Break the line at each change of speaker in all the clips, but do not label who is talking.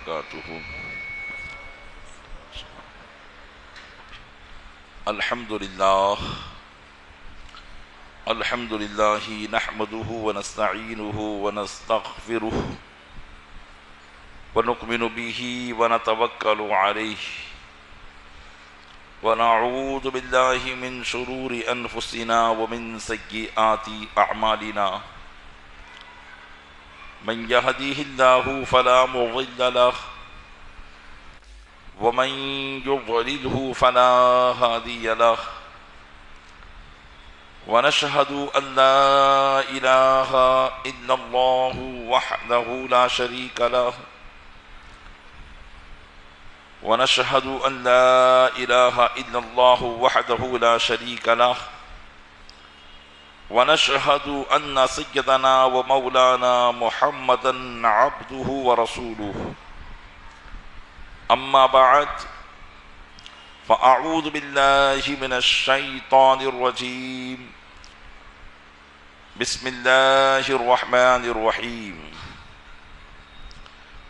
وبركاته. الحمد لله نحمده ونستعينه ونستغفره ونؤمن به ونتوكل عليه ونعوذ بالله من شرور أنفسنا ومن سيئات أعمالنا. من يهديه الله فلا مضل له ومن يضلله فلا هادي له. ونشهد أن لا إله إلا الله وحده لا شريك له. ونشهد أن لا إله إلا الله وحده لا شريك له. ونشهد أن سيدنا ومولانا محمدا عبده ورسوله. أما بعد فأعوذ بالله من الشيطان الرجيم. بسم الله الرحمن الرحيم.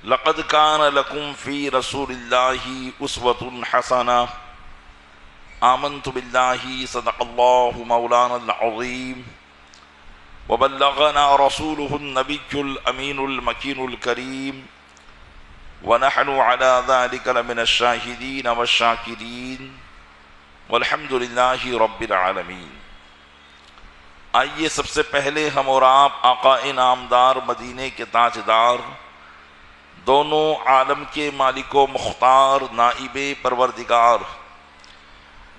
لقد كان لكم في رسول الله أسوة حسنة. آمنت بالله صدق الله مولانا العظيم وبلغنا رسوله النبي الأمين المكين الكريم ونحن على ذلك لمن الشاهدين والشاكرين والحمد لله رب العالمين. آئیے سب سے پہلے ہم اور آپ آقا انعامدار مدینے کے تاجدار دونوں عالم کے مالک و مختار نائب پروردگار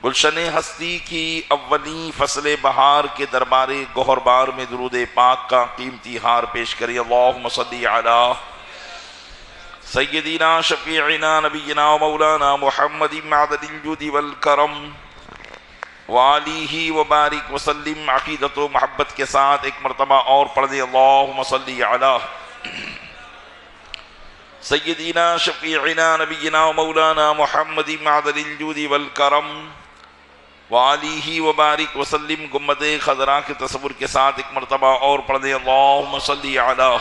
گلشن ہستی کی اولی فصل بہار کے دربار گوہر بار میں درود پاک کا قیمتی ہار پیش کریں. اللہم صلی علی سیدنا شفیعنا نبینا و مولانا محمد معدن الجود والکرم وآلہ وبارک وسلم. عقیدت و محبت کے ساتھ ایک مرتبہ اور پڑھ دیں. اللہم صلی علی سیدنا شفیعنا نبینا و مولانا محمد معدن الجود والکرم وآلہ وبارک وسلم. گنبد خضرا کے تصور کے ساتھ ایک مرتبہ اور پڑھ دیں. اللہم صلی علی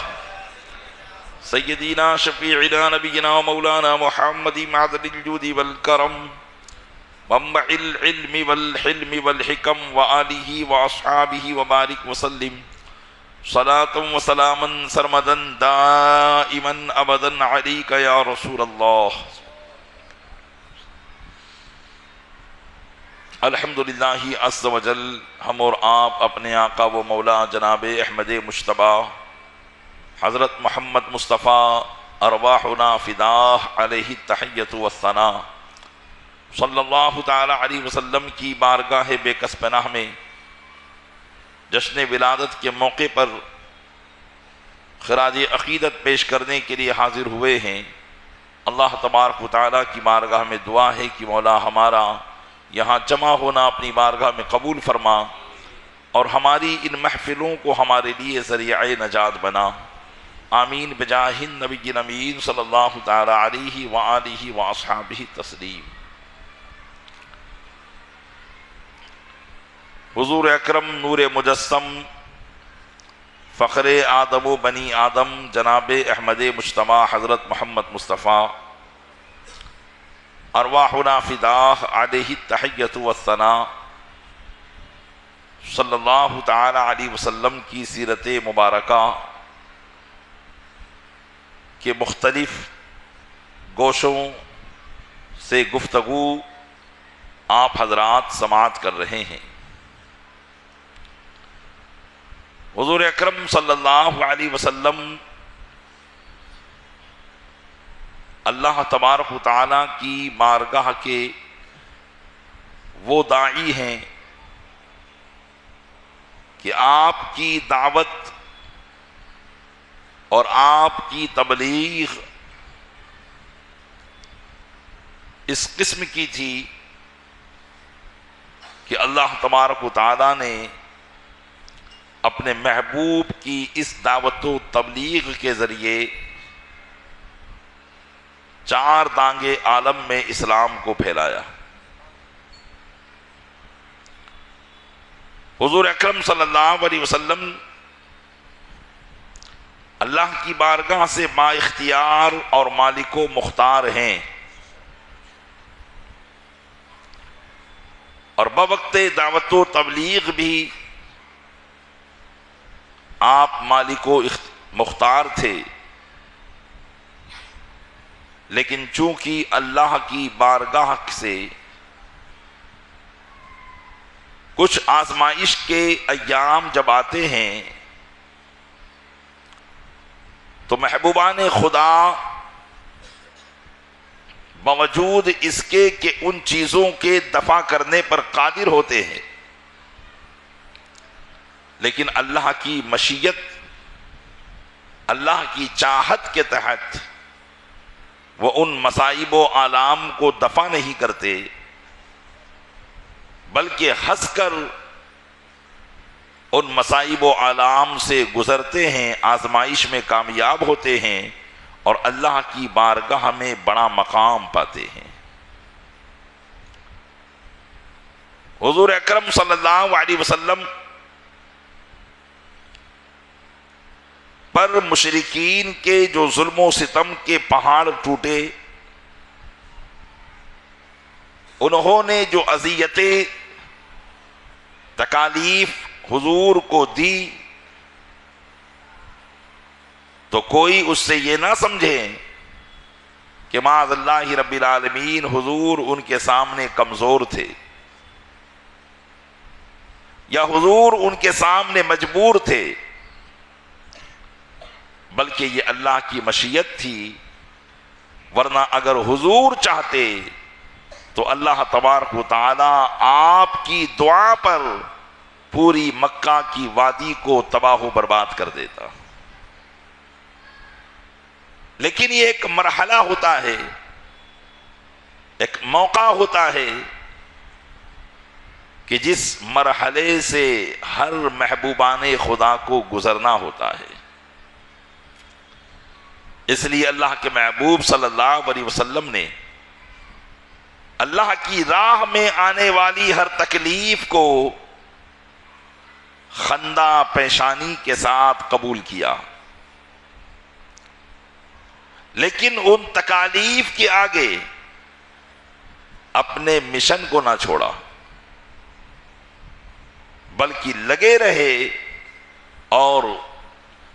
سیدنا شفیعنا نبینا و مولانا محمد معدن الجود والکرم منبع العلم والحلم والحکم وآلہ واصحابہ وبارک وسلم. صلاۃ و سلاما سرمدا دائما ابدا علیک یا رسول اللہ. الحمدللہ عز و جل ہم اور آپ اپنے آقا و مولا جناب احمد مجتبیٰ حضرت محمد مصطفیٰ ارواحنا فداہ علیہ التحیۃ والثناء صلی اللہ تعالی علیہ وسلم کی بارگاہ بے کس پناہ میں جشن ولادت کے موقع پر خراج عقیدت پیش کرنے کے لیے حاضر ہوئے ہیں. اللہ تبارک و تعالیٰ کی بارگاہ میں دعا ہے کہ مولا ہمارا یہاں جمع ہونا اپنی بارگاہ میں قبول فرما اور ہماری ان محفلوں کو ہمارے لیے ذریعہ نجات بنا. آمین بجاہ النبی الامین صلی اللہ تعالی علیہ وآلہ واصحابہ تسلیم. حضور اکرم نور مجسم فخر آدم و بنی آدم جناب احمد مجتبیٰ حضرت محمد مصطفیٰ ارواحنا فداہ علیہ التحیۃ والثناء صلی اللہ تعالی علیہ وسلم کی سیرت مبارکہ کے مختلف گوشوں سے گفتگو آپ حضرات سماعت کر رہے ہیں. حضور اکرم صلی اللہ علیہ وسلم اللہ تبارک و تعالیٰ کی بارگاہ کے وہ داعی ہیں کہ آپ کی دعوت اور آپ کی تبلیغ اس قسم کی تھی کہ اللہ تبارک و تعالیٰ نے اپنے محبوب کی اس دعوت و تبلیغ کے ذریعے چار دانگے عالم میں اسلام کو پھیلایا. حضور اکرم صلی اللہ علیہ وسلم اللہ کی بارگاہ سے با اختیار اور مالک و مختار ہیں، اور بوقت دعوت و تبلیغ بھی آپ مالک و مختار تھے، لیکن چونکہ اللہ کی بارگاہ سے کچھ آزمائش کے ایام جب آتے ہیں تو محبوبان خدا باوجود اس کے کہ ان چیزوں کے دفع کرنے پر قادر ہوتے ہیں، لیکن اللہ کی مشیت، اللہ کی چاہت کے تحت وہ ان مصائب و آلام کو دفع نہیں کرتے، بلکہ ہنس کر ان مصائب و آلام سے گزرتے ہیں، آزمائش میں کامیاب ہوتے ہیں اور اللہ کی بارگاہ میں بڑا مقام پاتے ہیں۔ حضور اکرم صلی اللہ علیہ وسلم پر مشرکین کے جو ظلم و ستم کے پہاڑ ٹوٹے، انہوں نے جو اذیتیں تکالیف حضور کو دی، تو کوئی اس سے یہ نہ سمجھے کہ معاذ اللہ رب العالمین حضور ان کے سامنے کمزور تھے، یا حضور ان کے سامنے مجبور تھے، بلکہ یہ اللہ کی مشیت تھی، ورنہ اگر حضور چاہتے تو اللہ تبارک و تعالی آپ کی دعا پر پوری مکہ کی وادی کو تباہ و برباد کر دیتا۔ لیکن یہ ایک مرحلہ ہوتا ہے، ایک موقع ہوتا ہے کہ جس مرحلے سے ہر محبوبان خدا کو گزرنا ہوتا ہے۔ اس لیے اللہ کے محبوب صلی اللہ علیہ وسلم نے اللہ کی راہ میں آنے والی ہر تکلیف کو خندہ پیشانی کے ساتھ قبول کیا، لیکن ان تکالیف کے آگے اپنے مشن کو نہ چھوڑا، بلکہ لگے رہے اور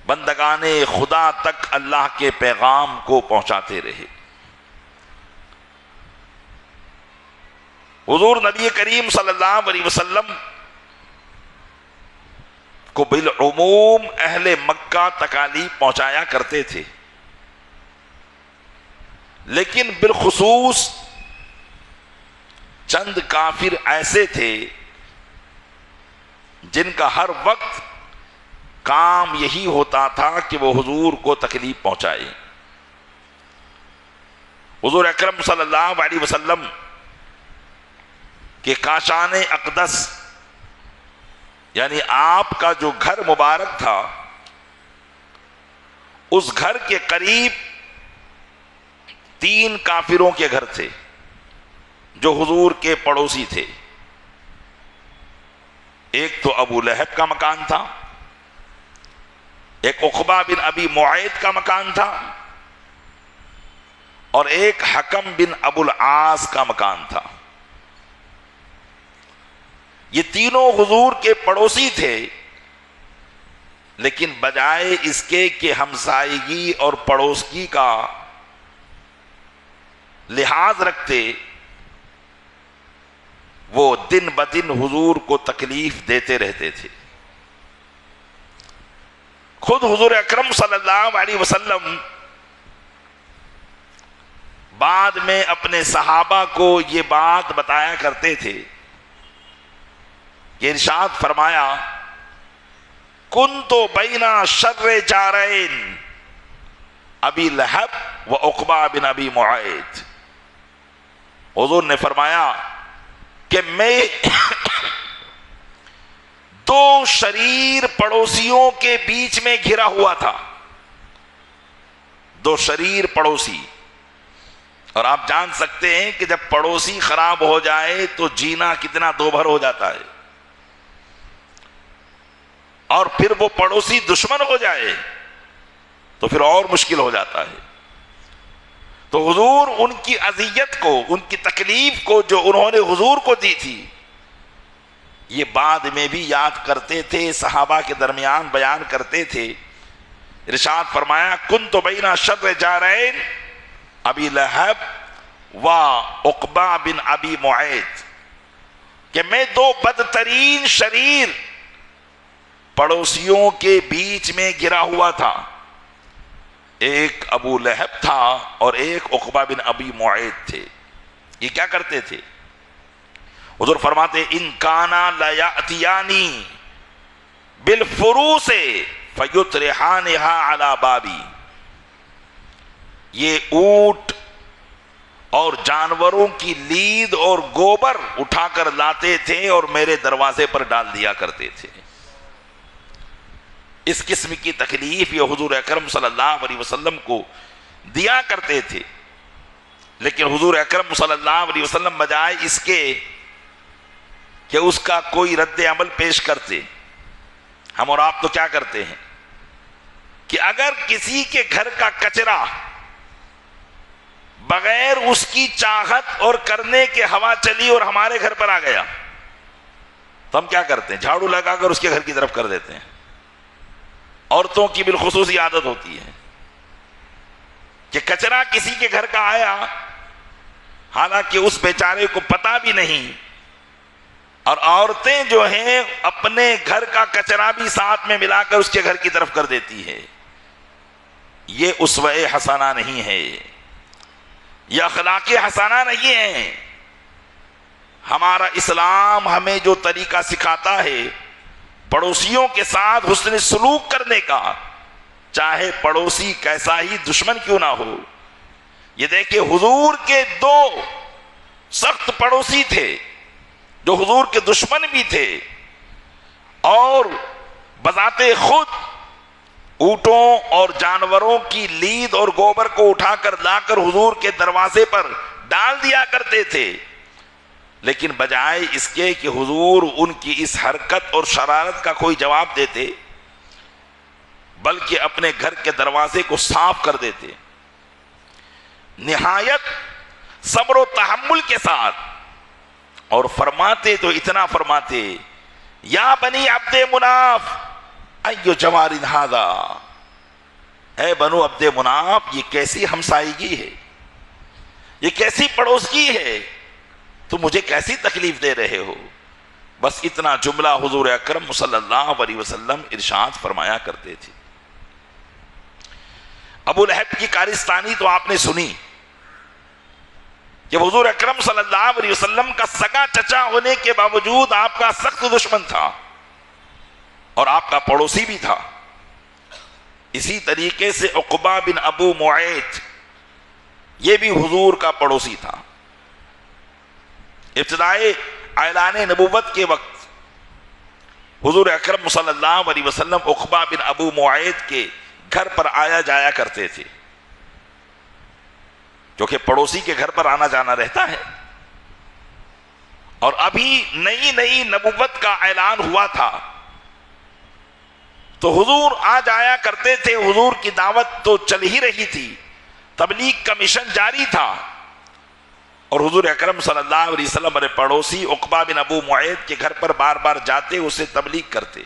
بندگان خدا تک اللہ کے پیغام کو پہنچاتے رہے۔ حضور نبی کریم صلی اللہ علیہ وسلم کو بالعموم اہل مکہ تکالیف پہنچایا کرتے تھے، لیکن بالخصوص چند کافر ایسے تھے جن کا ہر وقت کام یہی ہوتا تھا کہ وہ حضور کو تکلیف پہنچائے۔ حضور اکرم صلی اللہ علیہ وسلم کہ کاشان اقدس یعنی آپ کا جو گھر مبارک تھا، اس گھر کے قریب 3 کافروں کے گھر تھے جو حضور کے پڑوسی تھے۔ ایک تو ابو لہب کا مکان تھا، ایک عقبہ بن ابی معیط کا مکان تھا، اور ایک حکم بن ابو العاص کا مکان تھا۔ یہ تینوں حضور کے پڑوسی تھے، لیکن بجائے اس کے کہ ہمسائیگی اور پڑوسگی کا لحاظ رکھتے، وہ دن بدن حضور کو تکلیف دیتے رہتے تھے۔ خود حضور اکرم صلی اللہ علیہ وسلم بعد میں اپنے صحابہ کو یہ بات بتایا کرتے تھے کہ ارشاد فرمایا، کنتو بینا شر جارین ابی لہب و عقبہ بن ابی معیط۔ حضور نے فرمایا کہ میں 2 شریر پڑوسیوں کے بیچ میں گھرا ہوا تھا، 2 شریر پڑوسی۔ اور آپ جان سکتے ہیں کہ جب پڑوسی خراب ہو جائے تو جینا کتنا دوبھر ہو جاتا ہے، اور پھر وہ پڑوسی دشمن ہو جائے تو پھر اور مشکل ہو جاتا ہے. تو حضور ان کی اذیت کو، ان کی تکلیف کو جو انہوں نے حضور کو دی تھی، یہ بعد میں بھی یاد کرتے تھے، صحابہ کے درمیان بیان کرتے تھے. ارشاد فرمایا کنت بین شر جارین ابی لہب و عقبہ بن ابی معیط، کہ میں دو بدترین شریر پڑوسیوں کے بیچ میں گرا ہوا تھا. ایک ابو لہب تھا اور ایک عقبہ بن ابی معیط تھے. یہ کیا کرتے تھے؟ حضور فرماتے ان کانا لیاتیانی بالفروس فیطرحانها علی بابی، یہ اونٹ اور جانوروں کی لید اور گوبر اٹھا کر لاتے تھے اور میرے دروازے پر ڈال دیا کرتے تھے. اس قسم کی تکلیف یہ حضور اکرم صلی اللہ علیہ وسلم کو دیا کرتے تھے. لیکن حضور اکرم صلی اللہ علیہ وسلم بجائے اس کے کہ اس کا کوئی رد عمل پیش کرتے، ہم اور آپ تو کیا کرتے ہیں کہ اگر کسی کے گھر کا کچرا بغیر اس کی چاہت اور کرنے کے ہوا چلی اور ہمارے گھر پر آ گیا تو ہم کیا کرتے ہیں؟ جھاڑو لگا کر اس کے گھر کی طرف کر دیتے ہیں. عورتوں کی بالخصوص عادت ہوتی ہے کہ کچرا کسی کے گھر کا آیا، حالانکہ اس بیچارے کو پتا بھی نہیں، اور عورتیں جو ہیں اپنے گھر کا کچرا بھی ساتھ میں ملا کر اس کے گھر کی طرف کر دیتی ہے. یہ اسوہ حسنہ نہیں ہے، یہ اخلاق حسنہ نہیں ہے. ہمارا اسلام ہمیں جو طریقہ سکھاتا ہے پڑوسیوں کے ساتھ حسن سلوک کرنے کا، چاہے پڑوسی کیسا ہی دشمن کیوں نہ ہو. یہ دیکھیں حضور کے دو سخت پڑوسی تھے جو حضور کے دشمن بھی تھے، اور بذات خود اونٹوں اور جانوروں کی لید اور گوبر کو اٹھا کر لا کر حضور کے دروازے پر ڈال دیا کرتے تھے. لیکن بجائے اس کے کہ حضور ان کی اس حرکت اور شرارت کا کوئی جواب دیتے، بلکہ اپنے گھر کے دروازے کو صاف کر دیتے، نہایت صبر و تحمل کے ساتھ. اور فرماتے تو اتنا فرماتے یا بنی عبد مناف ایو جوار ھذا، اے بنو عبد مناف یہ کیسی ہمسائیگی ہے، یہ کیسی پڑوسی ہے، تم مجھے کیسی تکلیف دے رہے ہو. بس اتنا جملہ حضور اکرم صلی اللہ علیہ وسلم ارشاد فرمایا کرتے تھے. ابو لہب کی کارستانی تو آپ نے سنی کہ حضور اکرم صلی اللہ علیہ وسلم کا سگا چچا ہونے کے باوجود آپ کا سخت دشمن تھا اور آپ کا پڑوسی بھی تھا. اسی طریقے سے عقبہ بن ابو معیط یہ بھی حضور کا پڑوسی تھا. ابتدائے اعلان نبوت کے وقت حضور اکرم صلی اللہ علیہ وسلم عقبہ بن ابو معیط کے گھر پر آیا جایا کرتے تھے، کیونکہ پڑوسی کے گھر پر آنا جانا رہتا ہے. اور ابھی نئی نبوت کا اعلان ہوا تھا تو حضور آ جایا کرتے تھے. حضور کی دعوت تو چل ہی رہی تھی، تبلیغ کا مشن جاری تھا، اور حضور اکرم صلی اللہ علیہ وسلم میرے پڑوسی عقبہ بن ابو معیط کے گھر پر بار بار جاتے، اسے تبلیغ کرتے.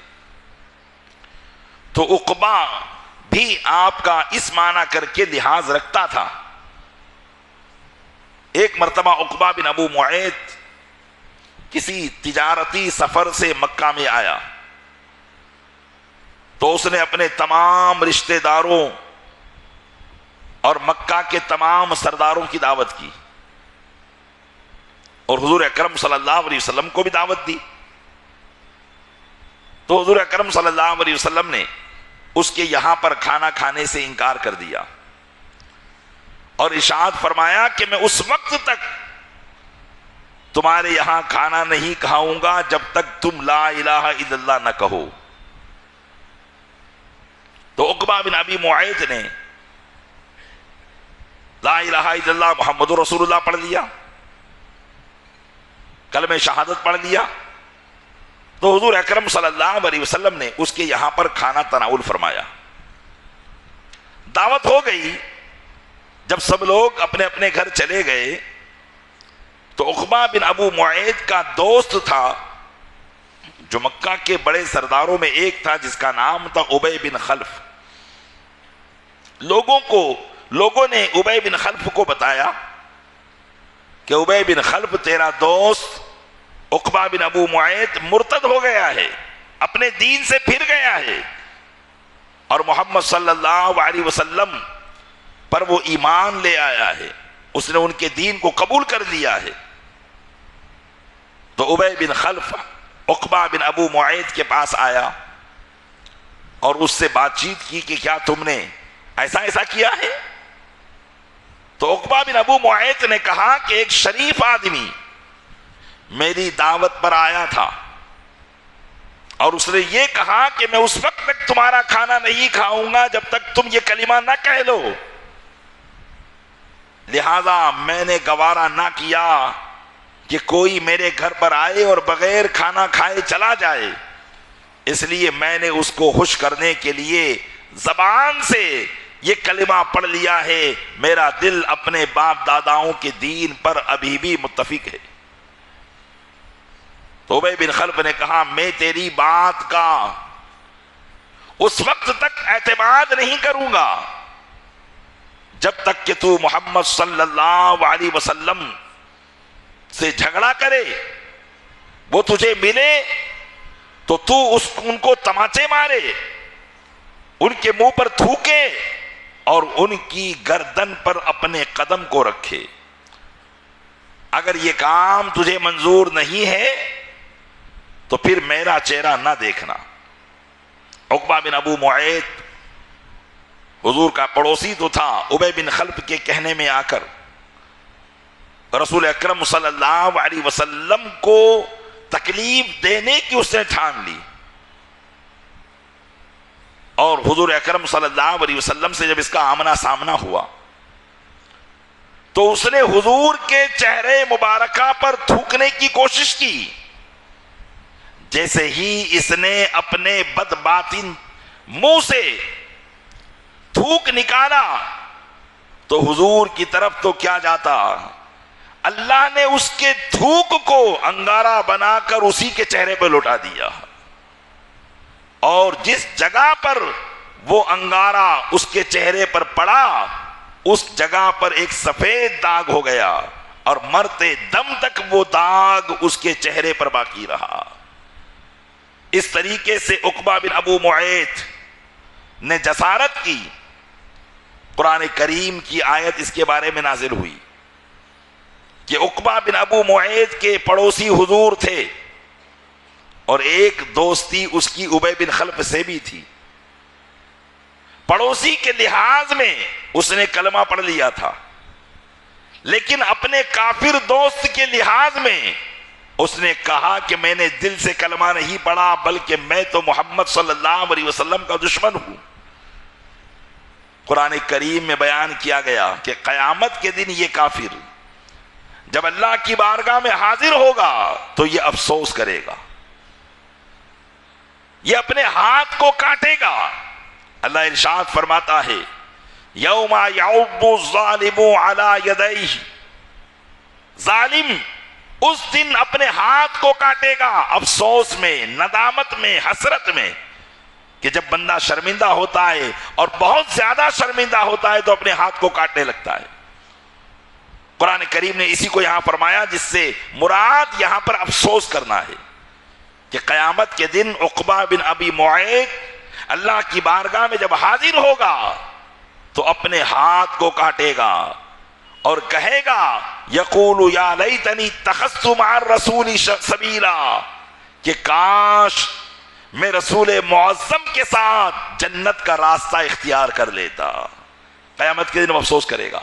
تو عقبہ بھی آپ کا اس معنی کر کے لحاظ رکھتا تھا. ایک مرتبہ عقبہ بن ابو معیط کسی تجارتی سفر سے مکہ میں آیا تو اس نے اپنے تمام رشتہ داروں اور مکہ کے تمام سرداروں کی دعوت کی، اور حضور اکرم صلی اللہ علیہ وسلم کو بھی دعوت دی. تو حضور اکرم صلی اللہ علیہ وسلم نے اس کے یہاں پر کھانا کھانے سے انکار کر دیا اور ارشاد فرمایا کہ میں اس وقت تک تمہارے یہاں کھانا نہیں کھاؤں گا جب تک تم لا الہ الا اللہ نہ کہو. تو عقبہ بن ابی معیط نے لا الہ الا اللہ محمد رسول اللہ پڑھ لیا، کلمہ شہادت پڑھ لیا. تو حضور اکرم صلی اللہ علیہ وسلم نے اس کے یہاں پر کھانا تناول فرمایا. دعوت ہو گئی. جب سب لوگ اپنے اپنے گھر چلے گئے تو عقبہ بن ابو معیط کا دوست تھا جو مکہ کے بڑے سرداروں میں ایک تھا جس کا نام تھا ابی بن خلف. لوگوں نے ابی بن خلف کو بتایا کہ ابی بن خلف تیرا دوست عقبہ بن ابو معیط مرتد ہو گیا ہے, اپنے دین سے پھر گیا ہے, اور محمد صلی اللہ علیہ وسلم پر وہ ایمان لے آیا ہے, اس نے ان کے دین کو قبول کر لیا ہے. تو ابی بن خلف عقبہ بن ابو معیط کے پاس آیا اور اس سے بات چیت کی کہ کیا تم نے ایسا کیا ہے؟ تو عقبہ بن ابو معیط نے کہا کہ ایک شریف آدمی میری دعوت پر آیا تھا اور اس نے یہ کہا کہ میں اس وقت تک تمہارا کھانا نہیں کھاؤں گا جب تک تم یہ کلمہ نہ کہہ لو, لہذا میں نے گوارا نہ کیا کہ کوئی میرے گھر پر آئے اور بغیر کھانا کھائے چلا جائے, اس لیے میں نے اس کو خوش کرنے کے لیے زبان سے یہ کلمہ پڑھ لیا ہے. میرا دل اپنے باپ داداؤں کے دین پر ابھی بھی متفق ہے. تو ابی بن خلف نے کہا میں تیری بات کا اس وقت تک اعتماد نہیں کروں گا جب تک کہ تو محمد صلی اللہ علیہ وسلم سے جھگڑا کرے, وہ تجھے ملے تو ان کو تماچے مارے, ان کے منہ پر تھوکے اور ان کی گردن پر اپنے قدم کو رکھے. اگر یہ کام تجھے منظور نہیں ہے تو پھر میرا چہرہ نہ دیکھنا. عقبہ بن ابو معیط حضور کا پڑوسی تو تھا, ابی بن خلف کے کہنے میں آ کر رسول اکرم صلی اللہ علیہ وسلم کو تکلیف دینے کی اس نے ٹھان لی, اور حضور اکرم صلی اللہ علیہ وسلم سے جب اس کا آمنا سامنا ہوا تو اس نے حضور کے چہرے مبارکہ پر تھوکنے کی کوشش کی. جیسے ہی اس نے اپنے بد باطن منہ سے تھوک نکالا تو حضور کی طرف تو کیا جاتا, اللہ نے اس کے تھوک کو انگارہ بنا کر اسی کے چہرے پہ لوٹا دیا, اور جس جگہ پر وہ انگارہ اس کے چہرے پر پڑا اس جگہ پر ایک سفید داغ ہو گیا, اور مرتے دم تک وہ داغ اس کے چہرے پر باقی رہا. اس طریقے سے عقبہ بن ابو معیط نے جسارت کی. قرآن کریم کی آیت اس کے بارے میں نازل ہوئی کہ عقبہ بن ابو معیط کے پڑوسی حضور تھے اور ایک دوستی اس کی ابی بن خلف سے بھی تھی. پڑوسی کے لحاظ میں اس نے کلمہ پڑھ لیا تھا, لیکن اپنے کافر دوست کے لحاظ میں اس نے کہا کہ میں نے دل سے کلمہ نہیں پڑھا بلکہ میں تو محمد صلی اللہ علیہ وسلم کا دشمن ہوں. قرآن کریم میں بیان کیا گیا کہ قیامت کے دن یہ کافر جب اللہ کی بارگاہ میں حاضر ہوگا تو یہ افسوس کرے گا, یہ اپنے ہاتھ کو کاٹے گا. اللہ ارشاد فرماتا ہے یوم یعض الظالم علی یدیہ, ظالم اس دن اپنے ہاتھ کو کاٹے گا افسوس میں, ندامت میں, حسرت میں, کہ جب بندہ شرمندہ ہوتا ہے اور بہت زیادہ شرمندہ ہوتا ہے تو اپنے ہاتھ کو کاٹنے لگتا ہے. قرآن کریم نے اسی کو یہاں فرمایا جس سے مراد یہاں پر افسوس کرنا ہے کہ قیامت کے دن عقبہ بن ابی معیط اللہ کی بارگاہ میں جب حاضر ہوگا تو اپنے ہاتھ کو کاٹے گا اور کہے گا یقول یا لیتنی اتخذت مع الرسول سبیلا, کہ کاش میں رسول معظم کے ساتھ جنت کا راستہ اختیار کر لیتا. قیامت کے دن وہ افسوس کرے گا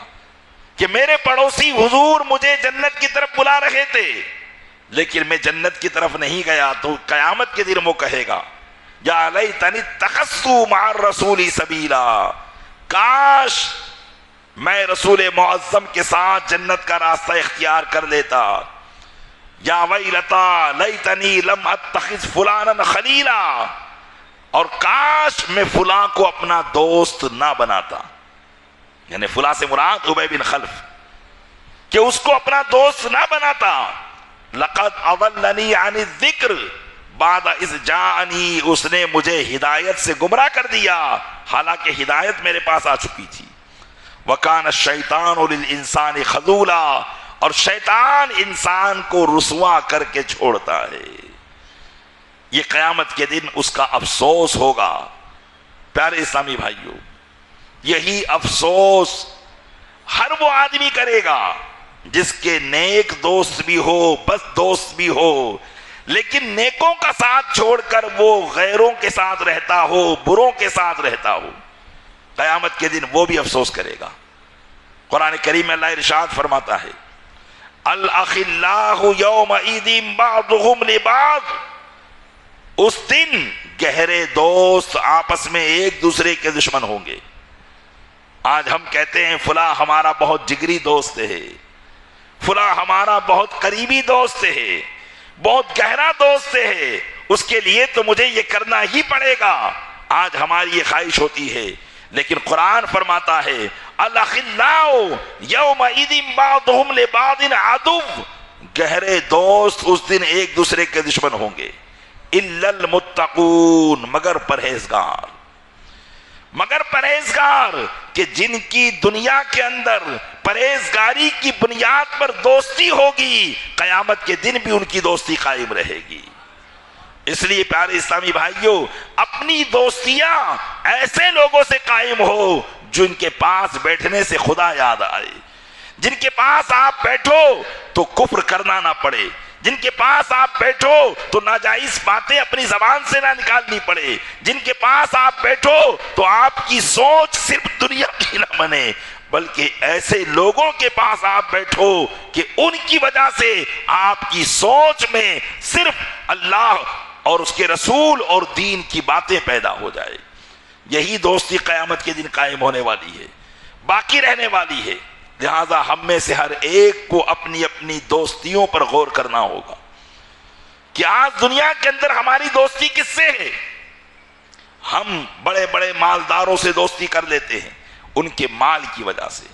کہ میرے پڑوسی حضور مجھے جنت کی طرف بلا رہے تھے لیکن میں جنت کی طرف نہیں گیا. تو قیامت کے دن وہ کہے گا یا لیتنی اتخذت مع الرسول سبیلا, کاش میں رسول معظم کے ساتھ جنت کا راستہ اختیار کر لیتا. یا ویلتا لیتنی لم اتخذ فلانا خلیلا, اور کاش میں فلاں کو اپنا دوست نہ بناتا. یعنی فلاں سے مراد ابی بن خلف، کہ اس کو اپنا دوست نہ بناتا. لقد اضلنی عن الذکر بعد اذ جاءنی، اس نے مجھے ہدایت سے گمراہ کر دیا حالانکہ ہدایت میرے پاس آ چکی تھی. وکان الشیطان للانسان خذولا، اور شیطان انسان کو رسوا کر کے چھوڑتا ہے. یہ قیامت کے دن اس کا افسوس ہوگا. پیارے اسلامی بھائیوں، یہی افسوس ہر وہ آدمی کرے گا جس کے نیک دوست بھی ہو، بس دوست بھی ہو، لیکن نیکوں کا ساتھ چھوڑ کر وہ غیروں کے ساتھ رہتا ہو، بروں کے ساتھ رہتا ہو. قیامت کے دن وہ بھی افسوس کرے گا. قرآن کریم میں اللہ ارشاد فرماتا ہے الاخلاء یومئذ بعضهم لبعض، اس دن گہرے دوست آپس میں ایک دوسرے کے دشمن ہوں گے. آج ہم کہتے ہیں فلاں ہمارا بہت جگری دوست ہے، فلاں ہمارا بہت قریبی دوست ہے، بہت گہرا دوست ہے، اس کے لیے تو مجھے یہ کرنا ہی پڑے گا. آج ہماری یہ خواہش ہوتی ہے، لیکن قرآن فرماتا ہے الاخلاء یومئذ بعضهم لبعض عدو، گہرے دوست اس دن ایک دوسرے کے دشمن ہوں گے. الا المتقون، مگر پرہیزگار. مگر پرہیزگار کہ جن کی دنیا کے اندر پرہیزگاری کی بنیاد پر دوستی ہوگی، قیامت کے دن بھی ان کی دوستی قائم رہے گی. اس لیے پیارے اسلامی بھائیوں، اپنی دوستیاں ایسے لوگوں سے قائم ہو جن کے پاس بیٹھنے سے خدا یاد آئے، جن کے پاس آپ بیٹھو تو کفر کرنا نہ پڑے، جن کے پاس آپ بیٹھو تو ناجائز باتیں اپنی زبان سے نہ نکالنی پڑے، جن کے پاس آپ بیٹھو تو آپ کی سوچ صرف دنیا کی نہ بنے، بلکہ ایسے لوگوں کے پاس آپ بیٹھو کہ ان کی وجہ سے آپ کی سوچ میں صرف اللہ اور اس کے رسول اور دین کی باتیں پیدا ہو جائے. یہی دوستی قیامت کے دن قائم ہونے والی ہے، باقی رہنے والی ہے. لہذا ہم میں سے ہر ایک کو اپنی اپنی دوستیوں پر غور کرنا ہوگا کہ آج دنیا کے اندر ہماری دوستی کس سے ہے. ہم بڑے بڑے مالداروں سے دوستی کر لیتے ہیں ان کے مال کی وجہ سے،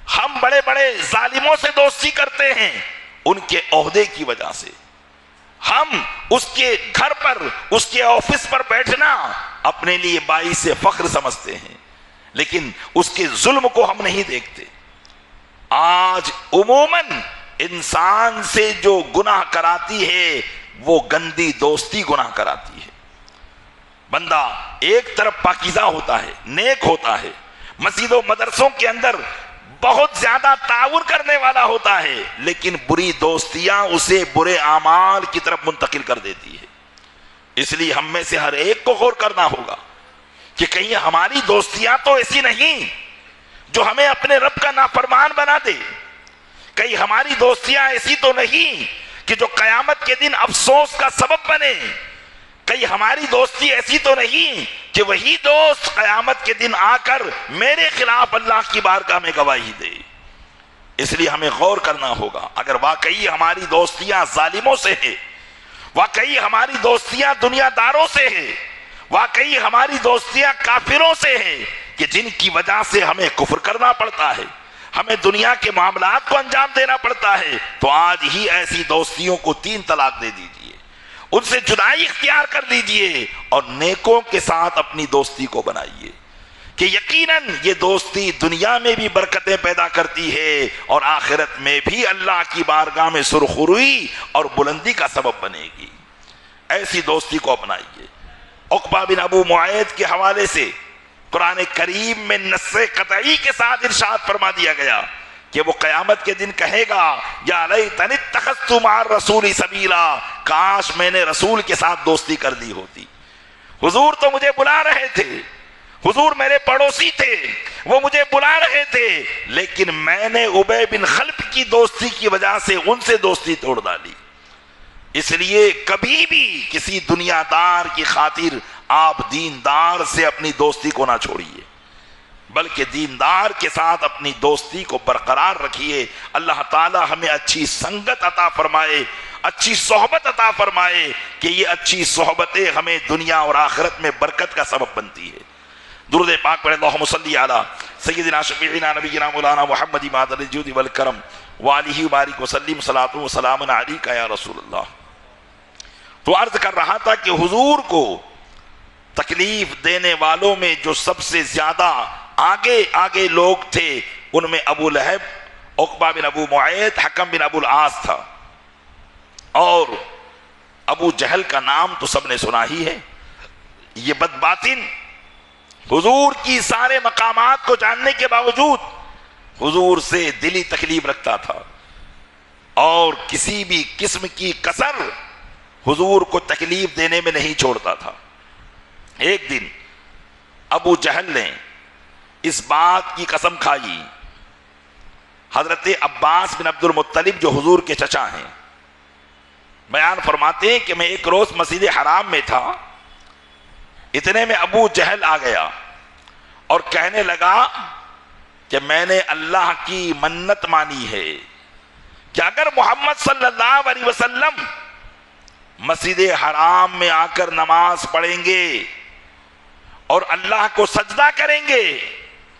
ہم بڑے بڑے ظالموں سے دوستی کرتے ہیں ان کے عہدے کی وجہ سے، ہم اس کے گھر پر، اس کے آفس پر بیٹھنا اپنے لیے باعث فخر سمجھتے ہیں، لیکن اس کے ظلم کو ہم نہیں دیکھتے. آج عموماً انسان سے جو گناہ کراتی ہے وہ گندی دوستی گناہ کراتی ہے. بندہ ایک طرف پاکیزہ ہوتا ہے، نیک ہوتا ہے، مسجد و مدرسوں کے اندر بہت زیادہ تعاون کرنے والا ہوتا ہے، لیکن بری دوستیاں اسے برے اعمال کی طرف منتقل کر دیتی ہے. اس لیے ہم میں سے ہر ایک کو غور کرنا ہوگا کہ کہیں ہماری دوستیاں تو ایسی نہیں جو ہمیں اپنے رب کا نافرمان بنا دے، کہیں ہماری دوستیاں ایسی تو نہیں کہ جو قیامت کے دن افسوس کا سبب بنے، کہیں ہماری دوستی ایسی تو نہیں کہ وہی دوست قیامت کے دن آ کر میرے خلاف اللہ کی بارگاہ میں گواہی دے. اس لیے ہمیں غور کرنا ہوگا. اگر واقعی ہماری دوستیاں ظالموں سے ہیں، واقعی ہماری دوستیاں دنیا داروں سے ہیں، واقعی ہماری دوستیاں کافروں سے ہیں کہ جن کی وجہ سے ہمیں کفر کرنا پڑتا ہے، ہمیں دنیا کے معاملات کو انجام دینا پڑتا ہے، تو آج ہی ایسی دوستیوں کو 3 طلاق دے دیجئے، ان سے جدائی اختیار کر لیجئے اور نیکوں کے ساتھ اپنی دوستی کو بنائیے کہ یقیناً یہ دوستی دنیا میں بھی برکتیں پیدا کرتی ہے اور آخرت میں بھی اللہ کی بارگاہ میں سرخروئی اور بلندی کا سبب بنے گی. ایسی دوستی کو اپنائیے. عقبہ بن ابو معیط کے حوالے سے قرآن کریم میں نص قطعی کے ساتھ ارشاد فرما دیا گیا کہ وہ قیامت کے دن کہے گا یا لیتنی اتخذت مع الرسول سبیلا، کاش میں نے رسول کے ساتھ دوستی کر لی ہوتی. حضور تو مجھے بلا رہے تھے، حضور میرے پڑوسی تھے، وہ مجھے بلا رہے تھے، لیکن میں نے ابی بن خلف کی دوستی کی وجہ سے ان سے دوستی توڑ ڈالی. اس لیے کبھی بھی کسی دنیا دار کی خاطر آپ دیندار سے اپنی دوستی کو نہ چھوڑیے، بلکہ دیندار کے ساتھ اپنی دوستی کو برقرار رکھیے. اللہ تعالی ہمیں اچھی سنگت عطا فرمائے، اچھی صحبت عطا فرمائے کہ یہ اچھی صحبتیں ہمیں دنیا اور آخرت میں برکت کا سبب بنتی ہے. درود پاک پڑھے اللہم صلی علی سیدنا شفیعنا نبینا مولانا محمد مادر الجود والکرم وآلہ وبارک وسلم صلاۃ و سلام علیک یا رسول اللہ۔ تو عرض کر رہا تھا کہ حضور کو تکلیف دینے والوں میں جو سب سے زیادہ آگے لوگ تھے ان میں ابو لہب، عقبہ بن ابو معیط، حکم بن ابو العاص تھا، اور ابو جہل کا نام تو سب نے سنا ہی ہے۔ یہ بدباطن حضور کی سارے مقامات کو جاننے کے باوجود حضور سے دلی تکلیف رکھتا تھا، اور کسی بھی قسم کی کسر حضور کو تکلیف دینے میں نہیں چھوڑتا تھا۔ ایک دن ابو جہل نے اس بات کی قسم کھائی، حضرت عباس بن عبد المطلب جو حضور کے چچا ہیں بیان فرماتے ہیں کہ میں ایک روز مسجد حرام میں تھا، اتنے میں ابو جہل آ گیا اور کہنے لگا کہ میں نے اللہ کی منت مانی ہے کہ اگر محمد صلی اللہ علیہ وسلم مسجد حرام میں آ کر نماز پڑھیں گے اور اللہ کو سجدہ کریں گے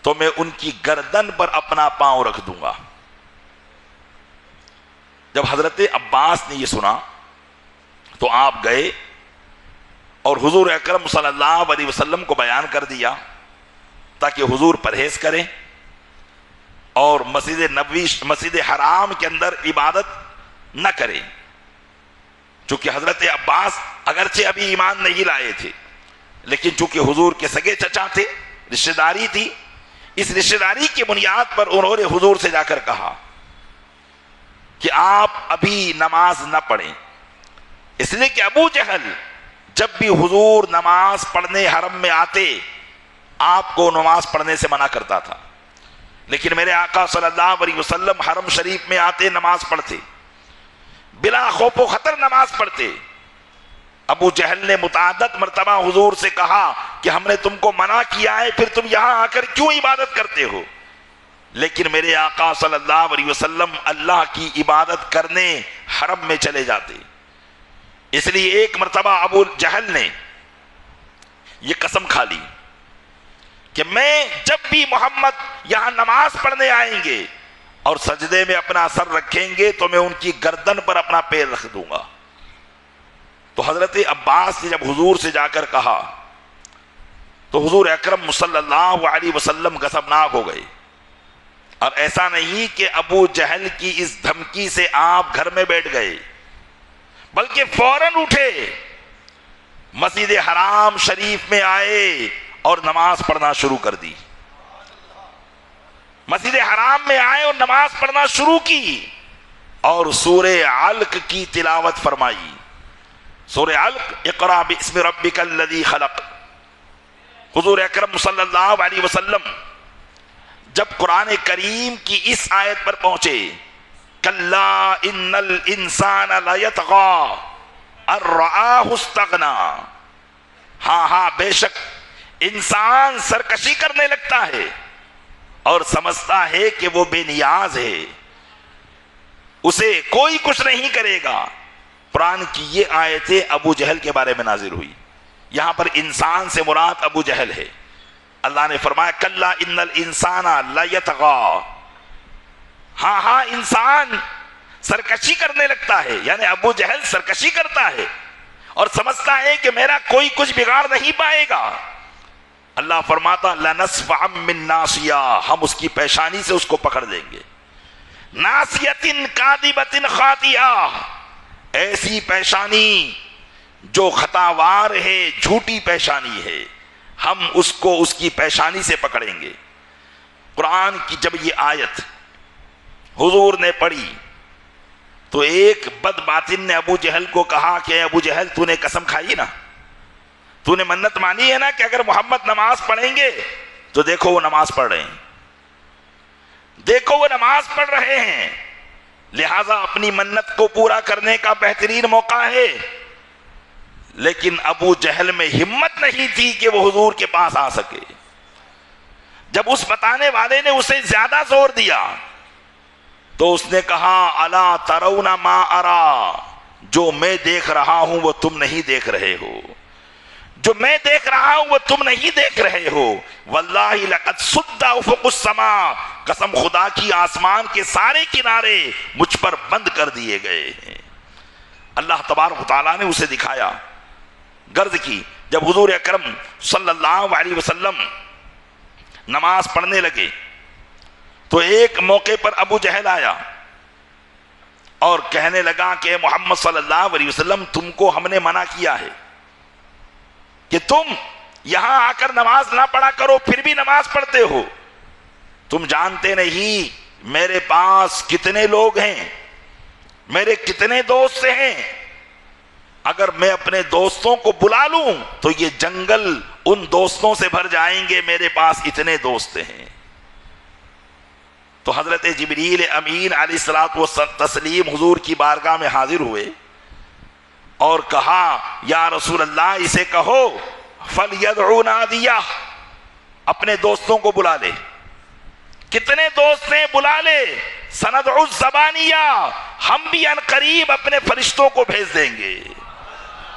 تو میں ان کی گردن پر اپنا پاؤں رکھ دوں گا۔ جب حضرت عباس نے یہ سنا تو آپ گئے اور حضور اکرم صلی اللہ علیہ وسلم کو بیان کر دیا تاکہ حضور پرہیز کریں اور مسجد حرام کے اندر عبادت نہ کریں، چونکہ حضرت عباس اگرچہ ابھی ایمان نہیں لائے تھے، لیکن چونکہ حضور کے سگے چچا تھے، رشتہ داری تھی، اس رشتہ داری کی بنیاد پر انہوں نے حضور سے جا کر کہا کہ آپ ابھی نماز نہ پڑھیں، اس لیے کہ ابو جہل جب بھی حضور نماز پڑھنے حرم میں آتے آپ کو نماز پڑھنے سے منع کرتا تھا، لیکن میرے آقا صلی اللہ علیہ وسلم حرم شریف میں آتے نماز پڑھتے، بلا خوف و خطر نماز پڑھتے۔ ابو جہل نے متعدد مرتبہ حضور سے کہا کہ ہم نے تم کو منع کیا ہے، پھر تم یہاں آ کر کیوں عبادت کرتے ہو؟ لیکن میرے آقا صلی اللہ علیہ وسلم اللہ کی عبادت کرنے حرم میں چلے جاتے۔ اس لیے ایک مرتبہ ابو جہل نے یہ قسم کھا لی کہ میں جب بھی محمد یہاں نماز پڑھنے آئیں گے اور سجدے میں اپنا سر رکھیں گے تو میں ان کی گردن پر اپنا پیر رکھ دوں گا۔ تو حضرت عباس نے جب حضور سے جا کر کہا تو حضور اکرم صلی اللہ علیہ وسلم غضبناک ہو گئے، اور ایسا نہیں کہ ابو جہل کی اس دھمکی سے آپ گھر میں بیٹھ گئے، بلکہ فوراً اٹھے، مسجد حرام شریف میں آئے اور نماز پڑھنا شروع کر دی۔ مسجد حرام میں آئے اور نماز پڑھنا شروع کی اور سورہ علق کی تلاوت فرمائی۔ سورہ علق، اقرأ باسم ربک الذی خلق۔ حضور اکرم صلی اللہ علیہ وسلم جب قرآن کریم کی اس آیت پر پہنچے، کلا ان الانسان لیطغی ان رآہ استغنی، ہاں بے شک انسان سرکشی کرنے لگتا ہے اور سمجھتا ہے کہ وہ بے نیاز ہے، اسے کوئی کچھ نہیں کرے گا۔ قرآن کی یہ آیتیں ابو جہل کے بارے میں نازل ہوئی۔ یہاں پر انسان سے مراد ابو جہل ہے۔ اللہ نے فرمایا کلا ان الانسان لیطغی، ہاں انسان سرکشی کرنے لگتا ہے، یعنی ابو جہل سرکشی کرتا ہے اور سمجھتا ہے کہ میرا کوئی کچھ بگاڑ نہیں پائے گا۔ اللہ فرماتا لنصفعا من ناصیہ، ہم اس کی پیشانی سے اس کو پکڑ لیں گے، ناصیۃ کاذبۃ خاطئہ، ایسی پیشانی جو خطاوار ہے، جھوٹی پیشانی ہے، ہم اس کو اس کی پیشانی سے پکڑیں گے۔ قرآن کی جب یہ آیت حضور نے پڑھی تو ایک بد باطن نے ابو جہل کو کہا کہ اے ابو جہل تو نے قسم کھائی نا، تو نے منت مانی ہے نا کہ اگر محمد نماز پڑھیں گے تو دیکھو وہ نماز پڑھ رہے ہیں، دیکھو وہ نماز پڑھ رہے ہیں، لہذا اپنی منت کو پورا کرنے کا بہترین موقع ہے۔ لیکن ابو جہل میں ہمت نہیں تھی کہ وہ حضور کے پاس آ سکے۔ جب اس بتانے والے نے اسے زیادہ زور دیا تو اس نے کہا الا ترون ما ارا، جو میں دیکھ رہا ہوں وہ تم نہیں دیکھ رہے ہو، جو میں دیکھ رہا ہوں وہ تم نہیں دیکھ رہے ہو. واللہ لقد سد افق السماء، قسم خدا کی آسمان کے سارے کنارے مجھ پر بند کر دیے گئے ہیں. اللہ تبارک و تعالیٰ نے اسے دکھایا. غرض کی جب حضور اکرم صلی اللہ علیہ وسلم نماز پڑھنے لگے تو ایک موقع پر ابو جہل آیا اور کہنے لگا کہ محمد صلی اللہ علیہ وسلم تم کو ہم نے منع کیا ہے کہ تم یہاں آ کر نماز نہ پڑھا کرو، پھر بھی نماز پڑھتے ہو. تم جانتے نہیں میرے پاس کتنے لوگ ہیں، میرے کتنے دوست ہیں. اگر میں اپنے دوستوں کو بلا لوں تو یہ جنگل ان دوستوں سے بھر جائیں گے، میرے پاس اتنے دوست ہیں. تو حضرت جبریل امین علیہ الصلوۃ والتسلیم حضور کی بارگاہ میں حاضر ہوئے اور کہا یا رسول اللہ اسے کہو فَلْيَدْعُ نَادِيَهْ، اپنے دوستوں کو بلا لے. کتنے دوست ہیں؟ بلا لے. سَنَدْعُ الزَّبَانِيَّةَ، ہم بھی ان قریب اپنے فرشتوں کو بھیج دیں گے.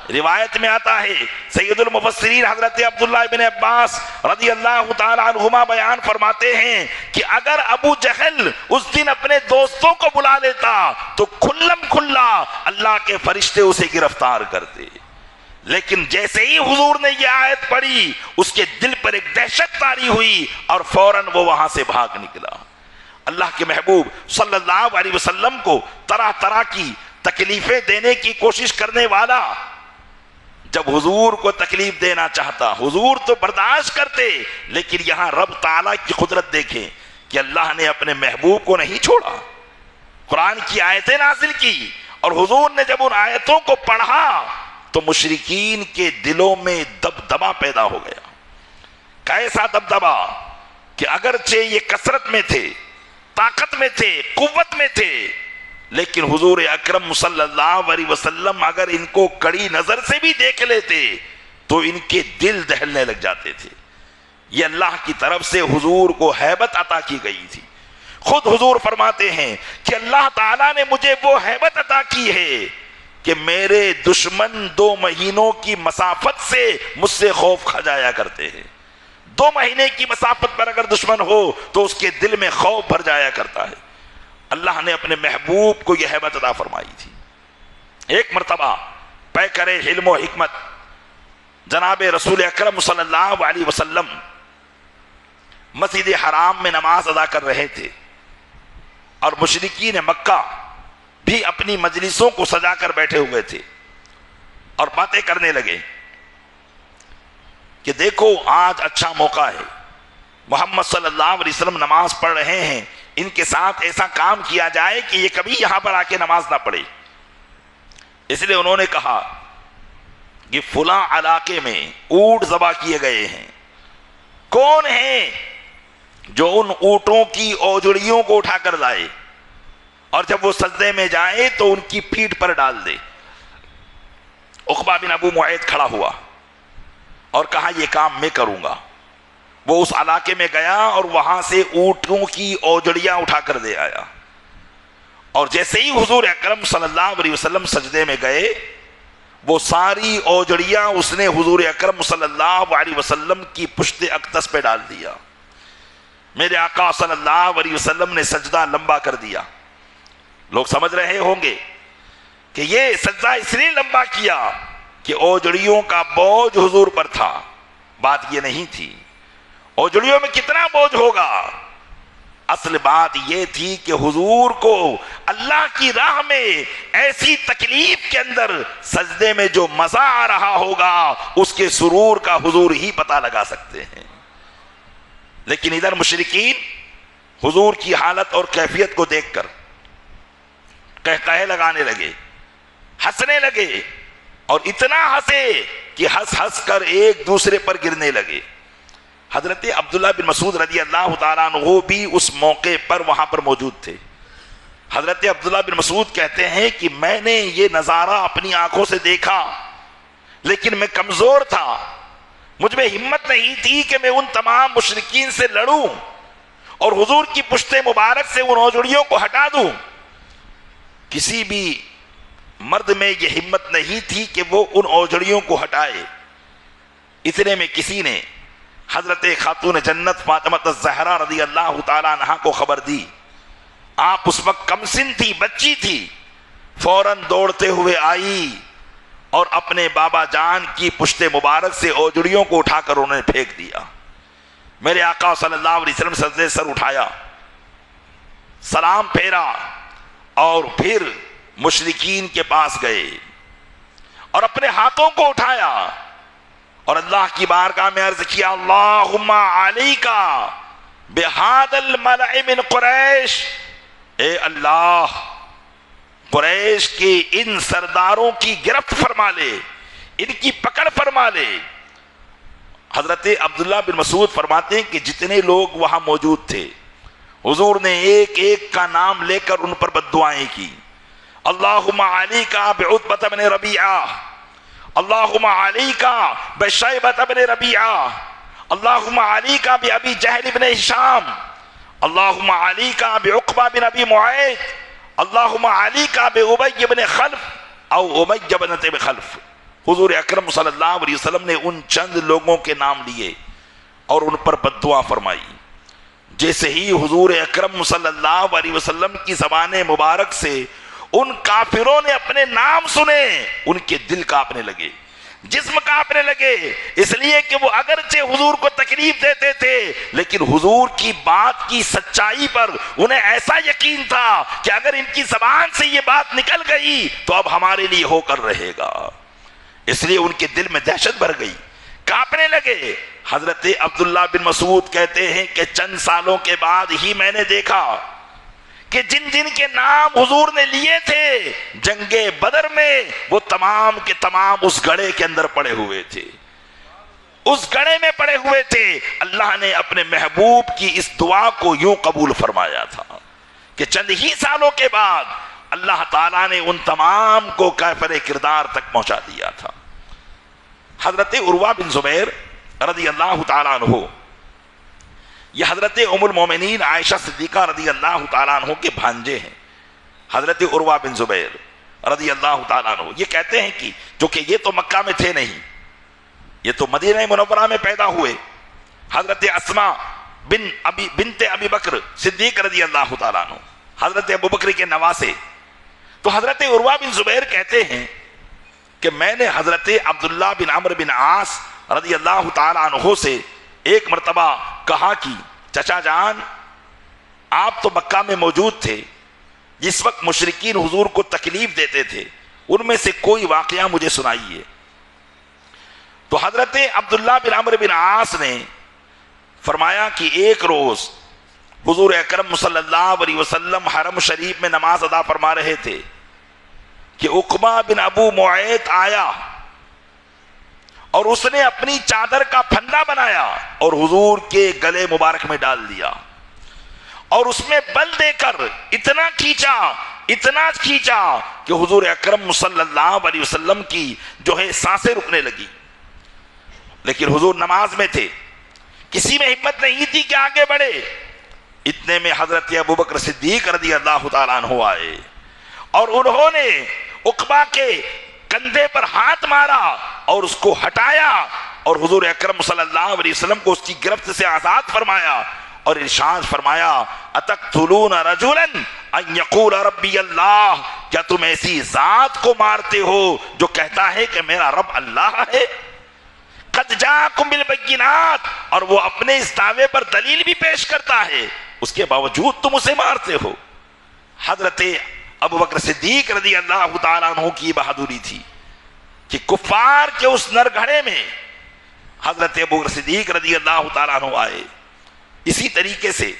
روایت میں آتا ہے سید المفسرین حضرت عبداللہ بن عباس رضی اللہ تعالی عنہما بیان فرماتے ہیں کہ اگر ابو جہل اس دن اپنے دوستوں کو بلا لیتا تو کھلم کھلا اللہ کے فرشتے اسے گرفتار کرتے. لیکن جیسے ہی حضور نے یہ آیت پڑھی اس کے دل پر ایک دہشت طاری ہوئی اور فوراً وہ وہاں سے بھاگ نکلا. اللہ کے محبوب صلی اللہ علیہ وسلم کو طرح طرح کی تکلیفیں دینے کی کوشش کرنے والا جب حضور کو تکلیف دینا چاہتا حضور تو برداشت کرتے، لیکن یہاں رب تعالیٰ کی قدرت دیکھیں کہ اللہ نے اپنے محبوب کو نہیں چھوڑا. قرآن کی آیتیں نازل کی اور حضور نے جب ان آیتوں کو پڑھا تو مشرکین کے دلوں میں دبدبا پیدا ہو گیا. کیسا دبدبا کہ اگرچہ یہ کثرت میں تھے، طاقت میں تھے، قوت میں تھے، لیکن حضور اکرم صلی اللہ علیہ وسلم اگر ان کو کڑی نظر سے بھی دیکھ لیتے تو ان کے دل دہلنے لگ جاتے تھے. یہ اللہ کی طرف سے حضور کو ہیبت عطا کی گئی تھی. خود حضور فرماتے ہیں کہ اللہ تعالیٰ نے مجھے وہ ہیبت عطا کی ہے کہ میرے دشمن 2 مہینوں کی مسافت سے مجھ سے خوف کھا جایا کرتے ہیں. 2 مہینے کی مسافت پر اگر دشمن ہو تو اس کے دل میں خوف بھر جایا کرتا ہے. اللہ نے اپنے محبوب کو یہ ہیبت عطا فرمائی تھی. ایک مرتبہ پیکر علم و حکمت جناب رسول اکرم صلی اللہ علیہ وسلم مسجد حرام میں نماز ادا کر رہے تھے اور مشرکین مکہ بھی اپنی مجلسوں کو سجا کر بیٹھے ہوئے تھے اور باتیں کرنے لگے کہ دیکھو آج اچھا موقع ہے، محمد صلی اللہ علیہ وسلم نماز پڑھ رہے ہیں، ان کے ساتھ ایسا کام کیا جائے کہ یہ کبھی یہاں پر آ کے نماز نہ پڑھے. اس لیے انہوں نے کہا کہ فلاں علاقے میں اونٹ ذبح کیے گئے ہیں، کون ہیں جو ان اونٹوں کی اوجڑیوں کو اٹھا کر لائے اور جب وہ سجدے میں جائے تو ان کی پیٹھ پر ڈال دے. عقبہ بن ابو معیط کھڑا ہوا اور کہا یہ کام میں کروں گا. وہ اس علاقے میں گیا اور وہاں سے اونٹوں کی اوجڑیاں اٹھا کر دے آیا اور جیسے ہی حضور اکرم صلی اللہ علیہ وسلم سجدے میں گئے وہ ساری اوجڑیاں اس نے حضور اکرم صلی اللہ علیہ وسلم کی پشت اقدس پہ ڈال دیا. میرے آقا صلی اللہ علیہ وسلم نے سجدہ لمبا کر دیا. لوگ سمجھ رہے ہوں گے کہ یہ سجدہ اس لیے لمبا کیا کہ اوجڑیوں کا بوجھ حضور پر تھا. بات یہ نہیں تھی اوجڑیوں میں کتنا بوجھ ہوگا، اصل بات یہ تھی کہ حضور کو اللہ کی راہ میں ایسی تکلیف کے اندر سجدے میں جو مزہ آ رہا ہوگا اس کے سرور کا حضور ہی پتہ لگا سکتے ہیں. لیکن ادھر مشرکین حضور کی حالت اور کیفیت کو دیکھ کر قہقہے لگانے لگے، ہنسنے لگے اور اتنا ہنسے کہ ہنس ہنس کر ایک دوسرے پر گرنے لگے. حضرت عبداللہ بن مسعود رضی اللہ تعالیٰ عنہ بھی اس موقع پر وہاں پر موجود تھے. حضرت عبداللہ بن مسعود کہتے ہیں کہ میں نے یہ نظارہ اپنی آنکھوں سے دیکھا لیکن میں کمزور تھا، مجھ میں ہمت نہیں تھی کہ میں ان تمام مشرکین سے لڑوں اور حضور کی پشت مبارک سے ان اوجڑیوں کو ہٹا دوں. کسی بھی مرد میں یہ ہمت نہیں تھی کہ وہ ان اوجڑیوں کو ہٹائے. اتنے میں کسی نے حضرت خاتون جنت فاطمہ الزہرا رضی اللہ تعالی عنہا کو خبر دی. آپ اس وقت کم سن تھی، بچی تھی. فوراً دوڑتے ہوئے آئی اور اپنے بابا جان کی پشت مبارک سے اوجڑیوں کو اٹھا کر انہوں نے پھینک دیا. میرے آقا صلی اللہ علیہ وسلم سجدے سر اٹھایا، سلام پھیرا اور پھر مشرکین کے پاس گئے اور اپنے ہاتھوں کو اٹھایا اور اللہ کی بارگاہ میں عرض کیا اللہم علیکا بہذا الملأ من قریش، اے اللہ قریش کے ان سرداروں کی گرفت فرما لے، ان کی پکڑ فرما لے. حضرت عبداللہ بن مسعود فرماتے ہیں کہ جتنے لوگ وہاں موجود تھے حضور نے ایک ایک کا نام لے کر ان پر بد دعائیں کی. اللہم علیکا بعتبہ بن ربیعہ، اللہم علیکا بشیبہ بن ربیعہ، اللہم علیکا بابی جہل بن ہشام، اللہم علیکا بعقبہ بن ابی معیط، اللہم علیکا بابی بن خلف او امیہ بن خلف. حضور اکرم صلی اللہ علیہ وسلم نے ان چند لوگوں کے نام لیے اور ان پر بد دعا فرمائی. جیسے ہی حضور اکرم صلی اللہ علیہ وسلم کی زبان مبارک سے ان کافروں نے اپنے نام سنے، ان کے دل کانپنے لگے، جسم کانپنے لگے، اس لیے کہ وہ اگرچہ حضور کو تکلیف دیتے تھے لیکن حضور کی بات کی سچائی پر انہیں ایسا یقین تھا کہ اگر ان کی زبان سے یہ بات نکل گئی تو اب ہمارے لیے ہو کر رہے گا. اس لیے ان کے دل میں دہشت بھر گئی، کانپنے لگے. حضرت عبداللہ بن مسعود کہتے ہیں کہ چند سالوں کے بعد ہی میں نے دیکھا کہ جن جن کے نام حضور نے لیے تھے جنگ بدر میں وہ تمام کے تمام اس گڑھے کے اندر پڑے ہوئے تھے، اس گڑھے میں پڑے ہوئے تھے. اللہ نے اپنے محبوب کی اس دعا کو یوں قبول فرمایا تھا کہ چند ہی سالوں کے بعد اللہ تعالیٰ نے ان تمام کو کافر کردار تک پہنچا دیا تھا. حضرت عروہ بن زبیر رضی اللہ تعالیٰ عنہ، یہ حضرت ام المومنین عائشہ صدیقہ رضی اللہ تعالیٰ عنہ کے بھانجے ہیں. حضرت عروہ بن زبیر رضی اللہ تعالیٰ عنہ یہ کہتے ہیں کہ چونکہ یہ تو مکہ میں تھے نہیں، یہ تو مدینہ منورہ میں پیدا ہوئے. حضرت اسماء بنت ابی بکر صدیق رضی اللہ تعالیٰ عنہ حضرت ابو بکر کے نواسے. تو حضرت عروہ بن زبیر کہتے ہیں کہ میں نے حضرت عبداللہ بن عمرو بن عاص رضی اللہ تعالیٰ عنہ سے ایک مرتبہ کہا کہ چچا جان آپ تو مکہ میں موجود تھے جس وقت مشرکین حضور کو تکلیف دیتے تھے، ان میں سے کوئی واقعہ مجھے سنائیے. تو حضرت عبداللہ بن عمرو بن عاص نے فرمایا کہ ایک روز حضور اکرم صلی اللہ علیہ وسلم حرم شریف میں نماز ادا فرما رہے تھے کہ عقبہ بن ابو معیط آیا اور اس نے اپنی چادر کا پھندا بنایا اور حضور کے گلے مبارک میں ڈال دیا اور اس میں بل دے کر اتنا کھینچا کہ حضور اکرم صلی اللہ علیہ وسلم کی جو ہے سانسیں رکنے لگی. لیکن حضور نماز میں تھے، کسی میں ہمت نہیں تھی کہ آگے بڑھے. اتنے میں حضرت ابو بکر صدیق رضی اللہ تعالیٰ عنہ آئے اور انہوں نے عقبہ کے کندھے پر ہاتھ مارا اور اس کو ہٹایا اور حضور اکرم صلی اللہ علیہ وسلم کو اس کی گرفت سے آزاد فرمایا اور ارشاد فرمایا اتقتلون رجلا ان یقول ربی اللہ، کیا تم ایسی ذات کو مارتے ہو جو کہتا ہے کہ میرا رب اللہ ہے؟ قد جاءکم بالبینات، اور وہ اپنے اس دعوے پر دلیل بھی پیش کرتا ہے، اس کے باوجود تم اسے مارتے ہو. حضرت ابو بکر صدیق رضی اللہ تعالیٰ عنہ کی بہادری تھی کہ کفار کے اس نرگھڑے میں حضرت ابو بکر صدیق رضی اللہ تعالیٰ عنہ آئے. اسی طریقے سے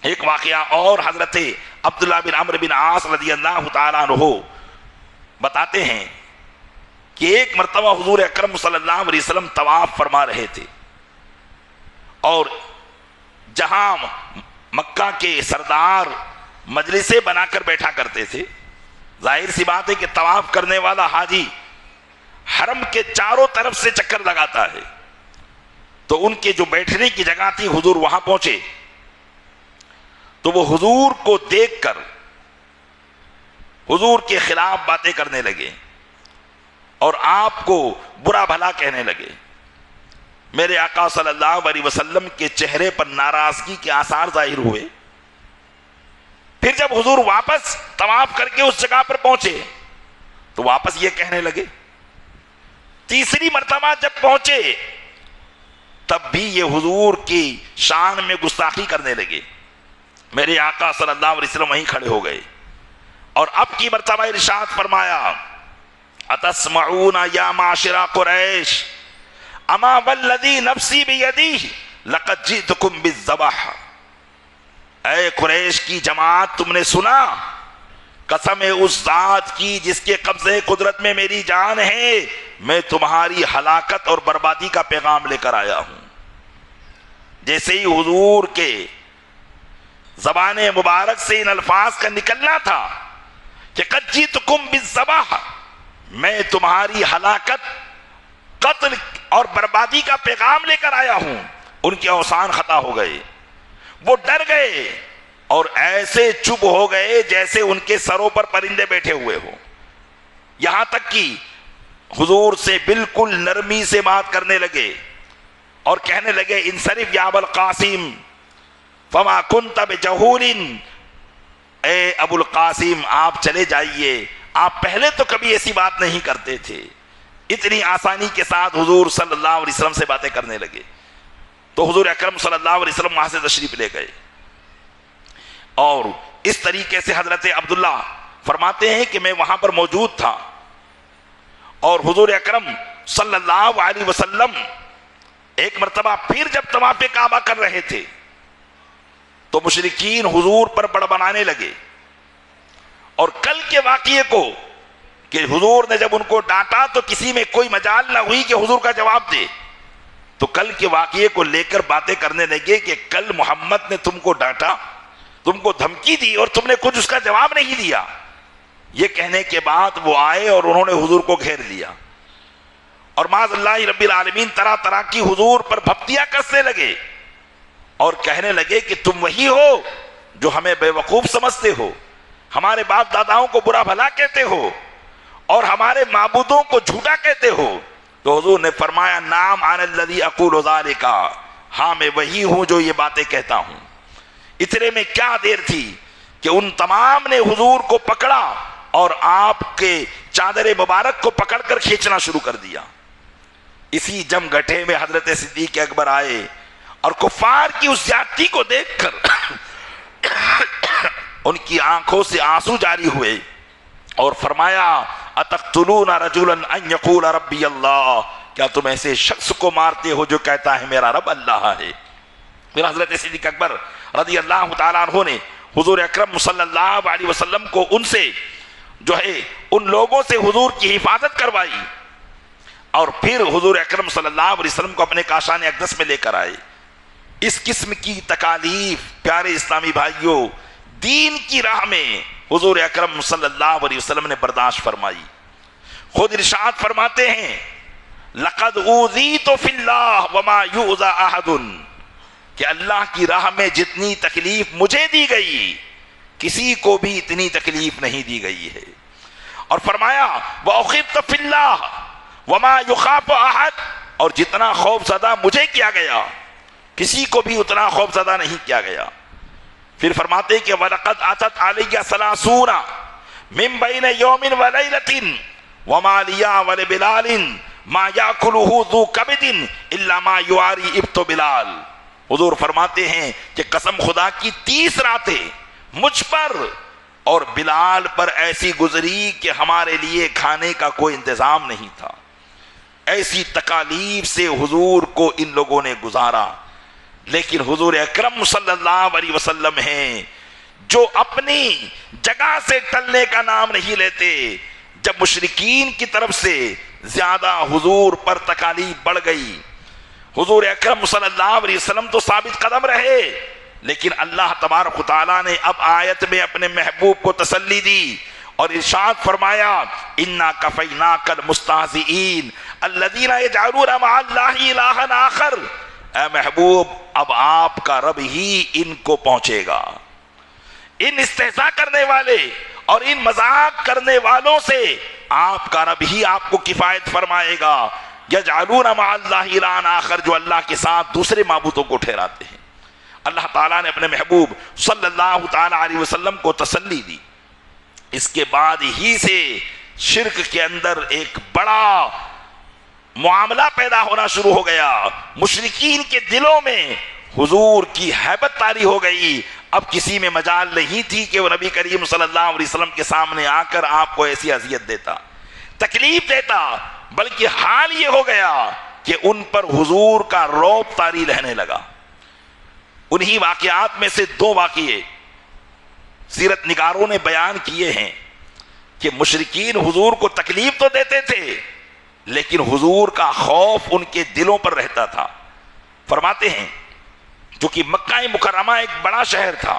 ایک واقعہ اور حضرت عبداللہ بن عمرو بن عاص رضی اللہ تعالیٰ عنہ بتاتے ہیں کہ ایک مرتبہ حضور اکرم صلی اللہ علیہ وسلم طواف فرما رہے تھے اور جہاں مکہ کے سردار مجلسیں بنا کر بیٹھا کرتے تھے، ظاہر سی بات ہے کہ طواف کرنے والا حاجی حرم کے چاروں طرف سے چکر لگاتا ہے، تو ان کے جو بیٹھنے کی جگہ تھی حضور وہاں پہنچے تو وہ حضور کو دیکھ کر حضور کے خلاف باتیں کرنے لگے اور آپ کو برا بھلا کہنے لگے. میرے آقا صلی اللہ علیہ وسلم کے چہرے پر ناراضگی کے آثار ظاہر ہوئے۔ پھر جب حضور واپس طواف کر کے اس جگہ پر پہنچے تو واپس یہ کہنے لگے۔ تیسری مرتبہ جب پہنچے تب بھی یہ حضور کی شان میں گستاخی کرنے لگے۔ میرے آقا صلی اللہ علیہ وسلم وہیں کھڑے ہو گئے اور اب کی مرتبہ ارشاد فرمایا، اتسمعون یا معاشر قریش اما والذی نفسی بیدیہ لقد جئتکم بالذبح۔ اے قریش کی جماعت، تم نے سنا؟ قسم اس ذات کی جس کے قبضے قدرت میں میری جان ہے، میں تمہاری ہلاکت اور بربادی کا پیغام لے کر آیا ہوں۔ جیسے ہی حضور کے زبان مبارک سے ان الفاظ کا نکلنا تھا کہ قد جئتکم بالذبح، میں تمہاری ہلاکت، قتل اور بربادی کا پیغام لے کر آیا ہوں، ان کے اوسان خطا ہو گئے، وہ ڈر گئے اور ایسے چپ ہو گئے جیسے ان کے سروں پر پرندے بیٹھے ہوئے ہو۔ یہاں تک کہ حضور سے بالکل نرمی سے بات کرنے لگے اور کہنے لگے، انصرف یا ابو القاسم فما کنت بجہول، اے ابو القاسم آپ چلے جائیے، آپ پہلے تو کبھی ایسی بات نہیں کرتے تھے۔ اتنی آسانی کے ساتھ حضور صلی اللہ علیہ وسلم سے باتیں کرنے لگے تو حضور اکرم صلی اللہ علیہ وسلم وہاں سے تشریف لے گئے، اور اس طریقے سے حضرت عبداللہ فرماتے ہیں کہ میں وہاں پر موجود تھا، اور حضور اکرم صلی اللہ علیہ وسلم ایک مرتبہ پھر جب طواف کعبہ کر رہے تھے تو مشرکین حضور پر بڑبڑانے لگے، اور کل کے واقعے کو کہ حضور نے جب ان کو ڈانٹا تو کسی میں کوئی مجال نہ ہوئی کہ حضور کا جواب دے، تو کل کے واقعے کو لے کر باتیں کرنے لگے کہ کل محمد نے تم کو ڈانٹا، تم کو دھمکی دی اور تم نے کچھ اس کا جواب نہیں دیا۔ یہ کہنے کے بعد وہ آئے اور انہوں نے حضور کو گھیر لیا، اور معاذ اللہ رب العالمین طرح طرح کی حضور پر بھپتیاں کسنے لگے اور کہنے لگے کہ تم وہی ہو جو ہمیں بے وقوف سمجھتے ہو، ہمارے باپ داداؤں کو برا بھلا کہتے ہو اور ہمارے معبودوں کو جھوٹا کہتے ہو۔ تو حضور نے فرمایا، نعم انا الذی اقول ذلک، ہاں میں وہی ہوں جو یہ باتیں کہتا ہوں۔ اتنے میں کیا دیر تھی کہ ان تمام نے حضور کو پکڑا اور آپ کے چادر مبارک کو پکڑ کر کھینچنا شروع کر دیا۔ اسی جم گٹھے میں حضرت صدیق اکبر آئے اور کفار کی اس زیادتی کو دیکھ کر ان کی آنکھوں سے آنسو جاری ہوئے اور فرمایا، اتقتلون رجلا ان یقول ربی اللہ، کیا تم ایسے شخص کو مارتے ہو جو کہتا ہے میرا رب اللہ ہے؟ پھر حضرت صدیق اکبر رضی اللہ تعالیٰ عنہ نے حضور اکرم صلی اللہ علیہ وسلم کو ان سے جو ہے ان لوگوں سے حضور کی حفاظت کروائی، اور پھر حضور اکرم صلی اللہ علیہ وسلم کو اپنے کاشان اقدس میں لے کر آئے۔ اس قسم کی تکالیف پیارے اسلامی بھائیوں دین کی راہ میں حضور اکرم صلی اللہ علیہ وسلم نے برداشت فرمائی۔ خود ارشاد فرماتے ہیں، لقد اوذیت فی اللہ وما یؤذى احد، کہ اللہ کی راہ میں جتنی تکلیف مجھے دی گئی کسی کو بھی اتنی تکلیف نہیں دی گئی ہے۔ اور فرمایا، وَأُخِفْتَ فِي اللَّهِ وَمَا يُخَافُ أَحَدٌ، اور جتنا خوف زدہ مجھے کیا گیا کسی کو بھی اتنا خوف زدہ نہیں کیا گیا۔ پھر فرماتے کہ وَلَقَدْ أَتَتْ عَلَيَّ ثَلَاثُونَ مِن بَيْنِ يَوْمٍ وَلَيْلَةٍ وَمَا لِيَا وَلِبِلَالٍ مَا يَأْكُلُهُ ذُو كَبِدٍ إِلَّا مَا يُوَارِي إِبْتُ بِلَال۔ حضور فرماتے ہیں کہ قسم خدا کی 30 راتیں مجھ پر اور بلال پر ایسی گزری کہ ہمارے لیے کھانے کا کوئی انتظام نہیں تھا۔ ایسی تکالیف سے حضور کو ان لوگوں نے گزارا، لیکن حضور اکرم صلی اللہ علیہ وسلم ہیں جو اپنی جگہ سے ٹلنے کا نام نہیں لیتے۔ جب مشرکین کی طرف سے زیادہ حضور پر تکالیف بڑھ گئی، حضور اکرم صلی اللہ علیہ وسلم تو ثابت قدم رہے، لیکن اللہ تبارک و تعالیٰ نے اب آیت میں اپنے محبوب کو تسلی دی اور ارشاد فرمایا، اِنَّا كَفَيْنَاكَ الْمُسْتَهْزِئِينَ الَّذِينَ يَجْعَلُونَ مَعَ اللَّهِ إِلَٰهًا آخَرَ۔ اے محبوب، اب آپ کا رب ہی ان کو پہنچے گا، ان استہزاء کرنے والے اور ان مذاق کرنے والوں سے آپ کا رب ہی آپ کو کفایت فرمائے گا۔ یجعلون مع اللہ الہا آخر، جو اللہ کے ساتھ دوسرے معبودوں کو ٹھہراتے ہیں۔ اللہ تعالیٰ نے اپنے محبوب صلی اللہ تعالیٰ علیہ وسلم کو تسلی دی۔ اس کے بعد ہی سے شرک کے اندر ایک بڑا معاملہ پیدا ہونا شروع ہو گیا۔ مشرکین کے دلوں میں حضور کی ہیبت طاری ہو گئی۔ اب کسی میں مجال نہیں تھی کہ وہ نبی کریم صلی اللہ علیہ وسلم کے سامنے آ کر آپ کو ایسی اذیت دیتا، تکلیف دیتا، بلکہ حال یہ ہو گیا کہ ان پر حضور کا رعب طاری رہنے لگا۔ انہی واقعات میں سے دو واقعے سیرت نگاروں نے بیان کیے ہیں کہ مشرکین حضور کو تکلیف تو دیتے تھے لیکن حضور کا خوف ان کے دلوں پر رہتا تھا۔ فرماتے ہیں چونکہ مکہ مکرمہ ایک بڑا شہر تھا،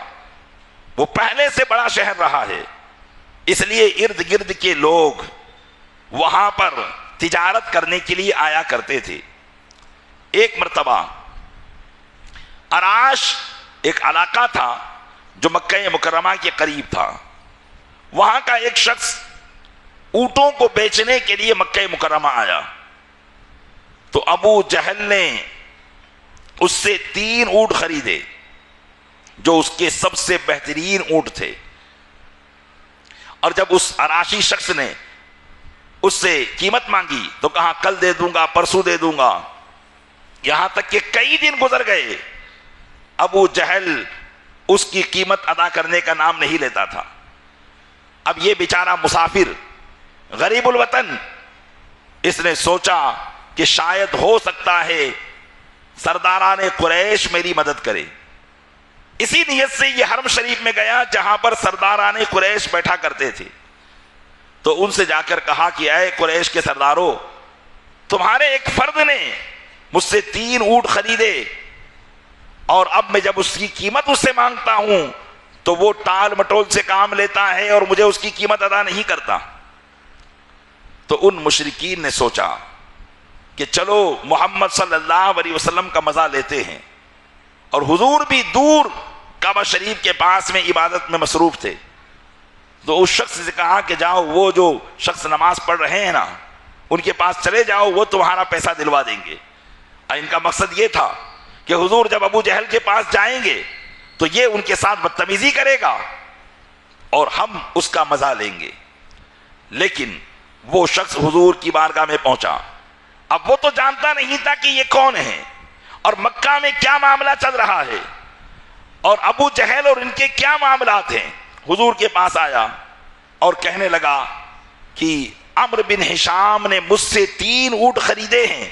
وہ پہلے سے بڑا شہر رہا ہے، اس لیے ارد گرد کے لوگ وہاں پر تجارت کرنے کے لیے آیا کرتے تھے۔ ایک مرتبہ عراش ایک علاقہ تھا جو مکہ مکرمہ کے قریب تھا، وہاں کا ایک شخص اونٹوں کو بیچنے کے لیے مکہ مکرمہ آیا تو ابو جہل نے اس سے 3 اونٹ خریدے جو اس کے سب سے بہترین اونٹ تھے، اور جب اس عراشی شخص نے اس سے قیمت مانگی تو کہا کل دے دوں گا، پرسوں دے دوں گا، یہاں تک کہ کئی دن گزر گئے، ابو جہل اس کی قیمت ادا کرنے کا نام نہیں لیتا تھا۔ اب یہ بیچارہ مسافر غریب الوطن، اس نے سوچا کہ شاید ہو سکتا ہے سرداران قریش میری مدد کرے، اسی نیت سے یہ حرم شریف میں گیا جہاں پر سرداران قریش بیٹھا کرتے تھے، تو ان سے جا کر کہا کہ اے قریش کے سرداروں، تمہارے ایک فرد نے مجھ سے 3 اونٹ خریدے اور اب میں جب اس کی قیمت اس سے مانگتا ہوں تو وہ ٹال مٹول سے کام لیتا ہے اور مجھے اس کی قیمت ادا نہیں کرتا۔ تو ان مشرکین نے سوچا کہ چلو محمد صلی اللہ علیہ وسلم کا مزہ لیتے ہیں، اور حضور بھی دور کعبہ شریف کے پاس میں عبادت میں مصروف تھے، تو اس شخص سے کہا کہ جاؤ وہ جو شخص نماز پڑھ رہے ہیں نا ان کے پاس چلے جاؤ، وہ تمہارا پیسہ دلوا دیں گے۔ ان کا مقصد یہ تھا کہ حضور جب ابو جہل کے پاس جائیں گے تو یہ ان کے ساتھ بدتمیزی کرے گا اور ہم اس کا مزہ لیں گے۔ لیکن وہ شخص حضور کی بارگاہ میں پہنچا، اب وہ تو جانتا نہیں تھا کہ یہ کون ہے اور مکہ میں کیا معاملہ چل رہا ہے اور ابو جہل اور ان کے کیا معاملات ہیں۔ حضور کے پاس آیا اور کہنے لگا کہ عمرو بن ہشام نے مجھ سے 3 اونٹ خریدے ہیں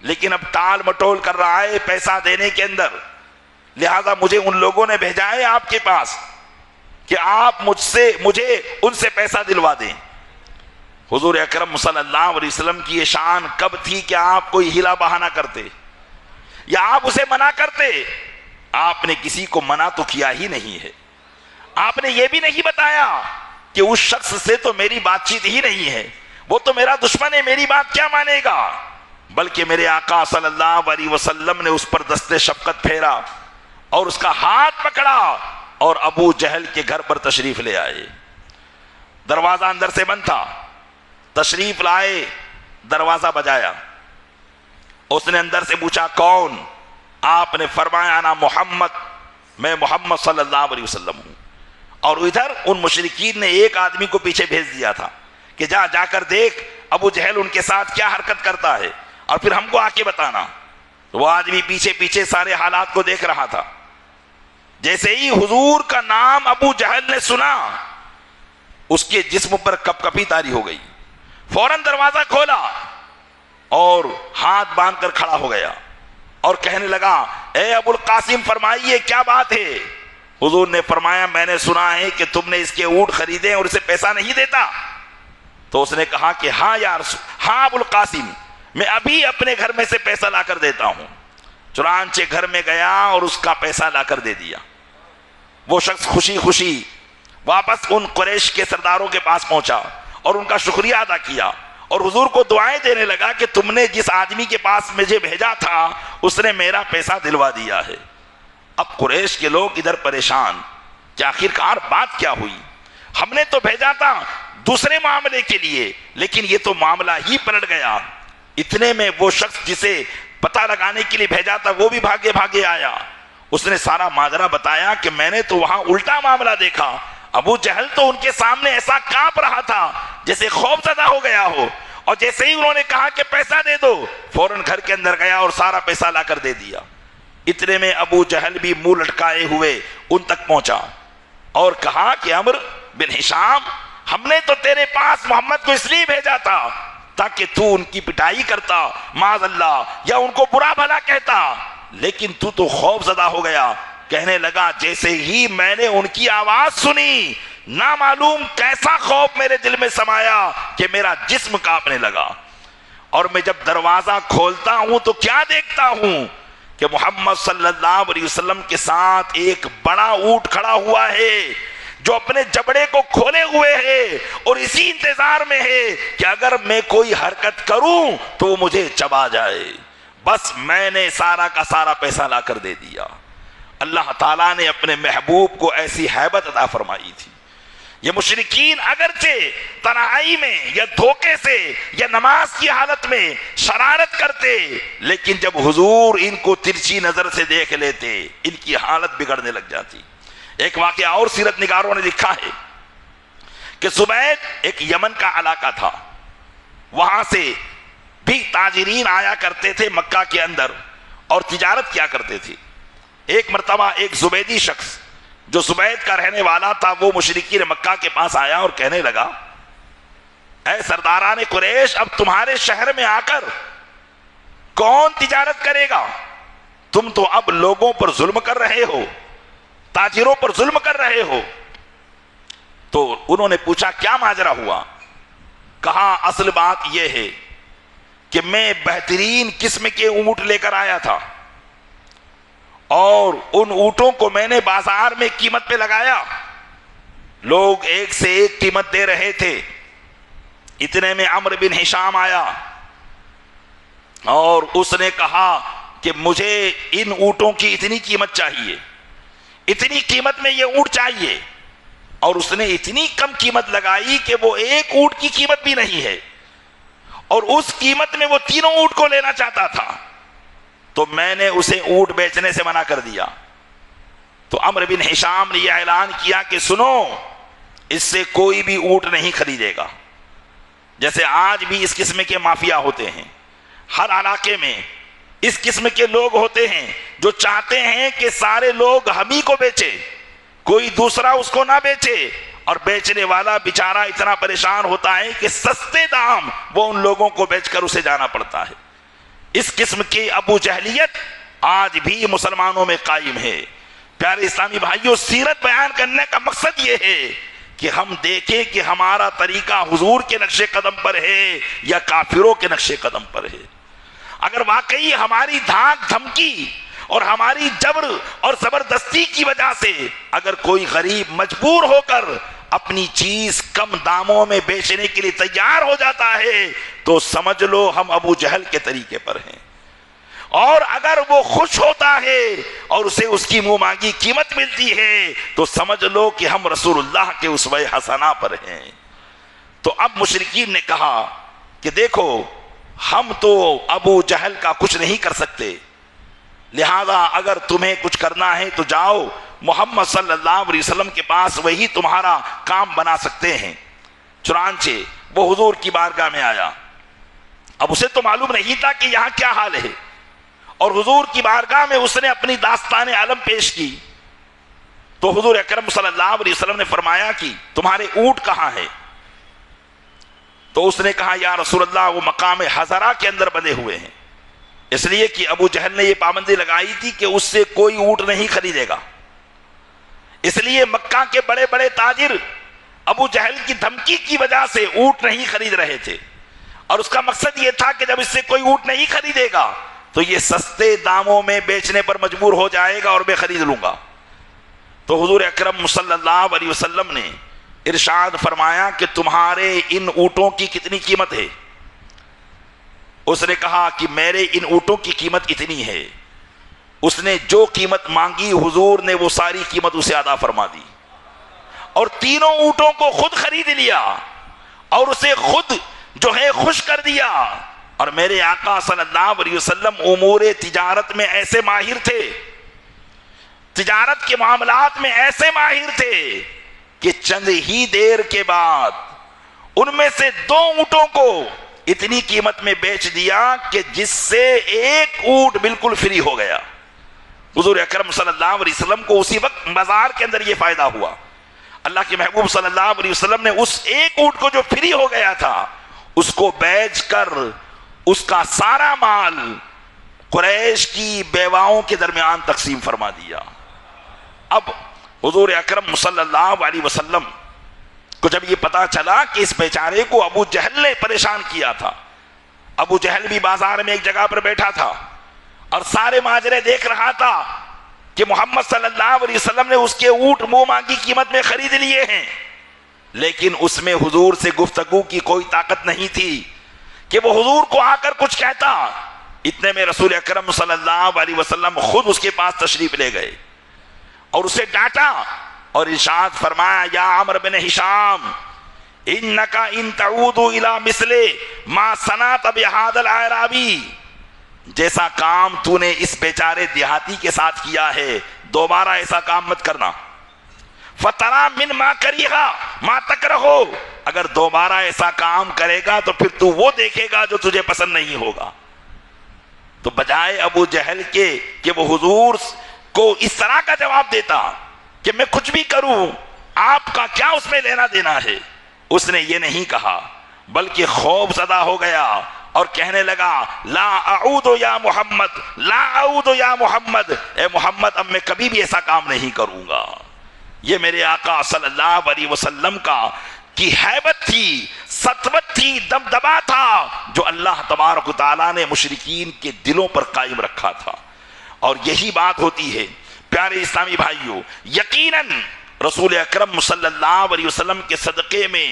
لیکن اب ٹال مٹول کر رہا ہے پیسہ دینے کے اندر، لہذا مجھے ان لوگوں نے بھیجا ہے آپ کے پاس کہ آپ مجھے ان سے پیسہ دلوا دیں۔ حضور اکرم صلی اللہ علیہ وسلم کی یہ شان کب تھی کہ آپ کوئی ہیلا بہانہ کرتے یا آپ اسے منع کرتے؟ آپ نے کسی کو منع تو کیا ہی نہیں ہے، آپ نے یہ بھی نہیں بتایا کہ اس شخص سے تو میری بات چیت ہی نہیں ہے، وہ تو میرا دشمن ہے، میری بات کیا مانے گا، بلکہ میرے آقا صلی اللہ علیہ وسلم نے اس پر دست شفقت پھیرا اور اس کا ہاتھ پکڑا اور ابو جہل کے گھر پر تشریف لے آئے۔ دروازہ اندر سے بند تھا، تشریف لائے، دروازہ بجایا، اس نے اندر سے پوچھا کون؟ آپ نے فرمایا انا محمد، میں محمد صلی اللہ علیہ وسلم ہوں۔ اور ادھر ان مشرکین نے ایک آدمی کو پیچھے بھیج دیا تھا کہ جا کر دیکھ ابو جہل ان کے ساتھ کیا حرکت کرتا ہے اور پھر ہم کو آ کے بتانا۔ وہ آدمی پیچھے پیچھے سارے حالات کو دیکھ رہا تھا۔ جیسے ہی حضور کا نام ابو جہل نے سنا اس کے جسم پر کپ کپی طاری ہو گئی، فوراً دروازہ کھولا اور ہاتھ باندھ کر کھڑا ہو گیا اور کہنے لگا اے ابو القاسم فرمائیے کیا بات ہے؟ حضور نے فرمایا میں نے سنا ہے کہ تم نے اس کے اونٹ خریدے اور اسے پیسہ نہیں دیتا۔ تو اس نے کہا کہ ہاں ہاں ابو القاسم، میں ابھی اپنے گھر میں سے پیسہ لا کر دیتا ہوں۔ چنانچہ گھر میں گیا اور اس کا پیسہ لا کر دے دیا۔ وہ شخص خوشی خوشی واپس ان قریش کے سرداروں کے پاس پہنچا اور ان کا شکریہ ادا کیا اور حضور کو دعائیں دینے لگا کہ تم نے جس آدمی کے پاس مجھے بھیجا تھا اس نے میرا پیسہ دلوا دیا ہے۔ اب قریش کے لوگ ادھر پریشان کہ آخرکار بات کیا ہوئی، ہم نے تو بھیجا تھا دوسرے معاملے کے لیے لیکن یہ تو معاملہ ہی پلٹ گیا۔ اتنے میں وہ شخص جسے پتہ لگانے کے لیے بھیجا تھا وہ بھی بھاگے بھاگے آیا. اس نے سارا ماجرا بتایا کہ میں نے تو وہاں الٹا معاملہ دیکھا. ابو جہل تو ان کے سامنے ایسا کانپ رہا تھا جیسے خوف زدہ ہو گیا ہو, اور جیسے ہی انہوں نے کہا کہ پیسہ دے دو, فوراً گھر کے اندر گیا اور سارا پیسہ لا کر دے دیا. اتنے میں ابو جہل بھی منہ لٹکائے ہوئے ان تک پہنچا اور کہا کہ عمرو بن ہشام, ہم نے تو تیرے پاس محمد کو اس لیے بھیجا تھا تاکہ تو ان کی پٹائی کرتا معاذ اللہ, یا ان کو برا بھلا کہتا, لیکن تو خوف زدہ ہو گیا. کہنے لگا جیسے ہی میں نے ان کی آواز سنی نہ معلوم کیسا خوف میرے دل میں سمایا کہ میرا جسم کانپنے لگا. اور میں جب دروازہ کھولتا ہوں تو کیا دیکھتا ہوں کہ محمد صلی اللہ علیہ وسلم کے ساتھ ایک بڑا اونٹ کھڑا ہوا ہے جو اپنے جبڑے کو کھولے ہوئے ہے اور اسی انتظار میں ہے کہ اگر میں کوئی حرکت کروں تو وہ مجھے چبا جائے. بس میں نے سارا کا سارا پیسہ لا کر دے دیا. اللہ تعالیٰ نے اپنے محبوب کو ایسی ہیبت عطا فرمائی تھی. یہ مشرکین اگرچہ تنہائی میں یا دھوکے سے یا نماز کی حالت میں شرارت کرتے, لیکن جب حضور ان کو ترچھی نظر سے دیکھ لیتے ان کی حالت بگڑنے لگ جاتی. ایک واقعہ اور سیرت نگاروں نے لکھا ہے کہ زبید ایک یمن کا علاقہ تھا, وہاں سے بھی تاجرین آیا کرتے تھے مکہ کے اندر اور تجارت کیا کرتے تھے. ایک مرتبہ ایک زبیدی شخص جو زبید کا رہنے والا تھا وہ مشرکین مکہ کے پاس آیا اور کہنے لگا, اے سرداران قریش, اب تمہارے شہر میں آ کر کون تجارت کرے گا؟ تم تو اب لوگوں پر ظلم کر رہے ہو, تاجروں پر ظلم کر رہے ہو. تو انہوں نے پوچھا کیا ماجرا ہوا؟ کہا اصل بات یہ ہے کہ میں بہترین قسم کے اونٹ لے کر آیا تھا اور ان اونٹوں کو میں نے بازار میں قیمت پہ لگایا, لوگ ایک سے ایک قیمت دے رہے تھے. اتنے میں عمرو بن ہشام آیا اور اس نے کہا کہ مجھے ان اونٹوں کی اتنی قیمت چاہیے, اتنی قیمت میں یہ اونٹ چاہیے, اور اس نے اتنی کم قیمت لگائی کہ وہ ایک اونٹ کی قیمت بھی نہیں ہے, اور اس قیمت میں وہ تینوں اونٹ کو لینا چاہتا تھا. تو میں نے اسے اونٹ بیچنے سے منع کر دیا. تو عمرو بن ہشام نے یہ اعلان کیا کہ سنو, اس سے کوئی بھی اونٹ نہیں خریدے گا. جیسے آج بھی اس قسم کے مافیا ہوتے ہیں, ہر علاقے میں اس قسم کے لوگ ہوتے ہیں جو چاہتے ہیں کہ سارے لوگ ہم ہی کو بیچے, کوئی دوسرا اس کو نہ بیچے, اور بیچنے والا بیچارہ اتنا پریشان ہوتا ہے کہ سستے دام وہ ان لوگوں کو بیچ کر اسے جانا پڑتا ہے. اس قسم کی ابو جہلیت آج بھی مسلمانوں میں قائم ہے. پیارے اسلامی بھائیوں, سیرت بیان کرنے کا مقصد یہ ہے کہ ہم دیکھیں کہ ہمارا طریقہ حضور کے نقش قدم پر ہے یا کافروں کے نقش قدم پر ہے. اگر واقعی ہماری دھاک دھمکی اور ہماری جبر اور زبردستی کی وجہ سے اگر کوئی غریب مجبور ہو کر اپنی چیز کم داموں میں بیچنے کے لیے تیار ہو جاتا ہے تو سمجھ لو ہم ابو جہل کے طریقے پر ہیں. اور اگر وہ خوش ہوتا ہے اور اسے اس کی منہ مانگی قیمت ملتی ہے تو سمجھ لو کہ ہم رسول اللہ کے اسوہ حسنہ پر ہیں. تو اب مشرکین نے کہا کہ دیکھو ہم تو ابو جہل کا کچھ نہیں کر سکتے, لہذا اگر تمہیں کچھ کرنا ہے تو جاؤ محمد صلی اللہ علیہ وسلم کے پاس, وہی تمہارا کام بنا سکتے ہیں. چنانچہ وہ حضور کی بارگاہ میں آیا. اب اسے تو معلوم نہیں تھا کہ یہاں کیا حال ہے, اور حضور کی بارگاہ میں اس نے اپنی داستان علم پیش کی. تو حضور اکرم صلی اللہ علیہ وسلم نے فرمایا کہ تمہارے اونٹ کہاں ہے؟ تو اس نے کہا یا رسول اللہ وہ مقام حضرہ کے اندر بندھے ہوئے ہیں, اس لیے کہ ابو جہل نے یہ پابندی لگائی تھی کہ اس سے کوئی اونٹ نہیں خریدے گا. اس لیے مکہ کے بڑے بڑے تاجر ابو جہل کی دھمکی کی وجہ سے اونٹ نہیں خرید رہے تھے, اور اس کا مقصد یہ تھا کہ جب اس سے کوئی اونٹ نہیں خریدے گا تو یہ سستے داموں میں بیچنے پر مجبور ہو جائے گا اور میں خرید لوں گا. تو حضور اکرم صلی اللہ علیہ وسلم نے ارشاد فرمایا کہ تمہارے ان اونٹوں کی کتنی قیمت ہے؟ اس نے کہا کہ میرے ان اونٹوں کی قیمت اتنی ہے. اس نے جو قیمت مانگی حضور نے وہ ساری قیمت اسے ادا فرما دی, اور تینوں اونٹوں کو خود خرید لیا اور اسے خود جو ہے خوش کر دیا. اور میرے آقا صلی اللہ علیہ وسلم امور تجارت میں ایسے ماہر تھے، تجارت کے معاملات میں ایسے ماہر تھے کہ چند ہی دیر کے بعد ان میں سے 2 اونٹوں کو اتنی قیمت میں بیچ دیا کہ جس سے ایک اونٹ بالکل فری ہو گیا۔ حضور اکرم صلی اللہ علیہ وسلم کو اسی وقت بازار کے اندر یہ فائدہ ہوا۔ اللہ کے محبوب صلی اللہ علیہ وسلم نے اس ایک اونٹ کو جو فری ہو گیا تھا اس کو بیچ کر اس کا سارا مال قریش کی بیواؤں کے درمیان تقسیم فرما دیا۔ اب حضور اکرم صلی اللہ علیہ وسلم کو جب یہ پتا چلا کہ اس بیچارے کو ابو جہل نے پریشان کیا تھا، ابو جہل بھی بازار میں ایک جگہ پر بیٹھا تھا اور سارے ماجرے دیکھ رہا تھا کہ محمد صلی اللہ علیہ وسلم نے اس کے اونٹ منہ مانگی قیمت میں خرید لیے ہیں، لیکن اس میں حضور سے گفتگو کی کوئی طاقت نہیں تھی کہ وہ حضور کو آ کر کچھ کہتا۔ اتنے میں رسول اکرم صلی اللہ علیہ وسلم خود اس کے پاس تشریف لے گئے اور اسے ڈانٹا اور ارشاد فرمایا، یا عمرو بن ہشام انک ان تعود الی مثل ما صنعت بهذا الاعرابی، جیسا کام تو نے اس بیچارے دیہاتی کے ساتھ کیا ہے دوبارہ ایسا کام مت کرنا۔ فترا من ما کریگا ما تکرہو، اگر دوبارہ ایسا کام کرے گا تو پھر تو وہ دیکھے گا جو تجھے پسند نہیں ہوگا۔ تو بجائے ابو جہل کے کہ وہ حضور کو اس طرح کا جواب دیتا کہ میں کچھ بھی کروں آپ کا کیا اس میں لینا دینا ہے، اس نے یہ نہیں کہا بلکہ خوف زدہ ہو گیا اور کہنے لگا، لا اعود یا محمد، لا اعود یا محمد، اے محمد اب میں کبھی بھی ایسا کام نہیں کروں گا۔ یہ میرے آقا صلی اللہ علیہ وسلم کی ہیبت تھی، سطوت تھی، دبدبا تھا جو اللہ تبارک و تعالیٰ نے مشرکین کے دلوں پر قائم رکھا تھا۔ اور یہی بات ہوتی ہے پیارے اسلامی بھائیوں، یقیناً رسول اکرم صلی اللہ علیہ وسلم کے صدقے میں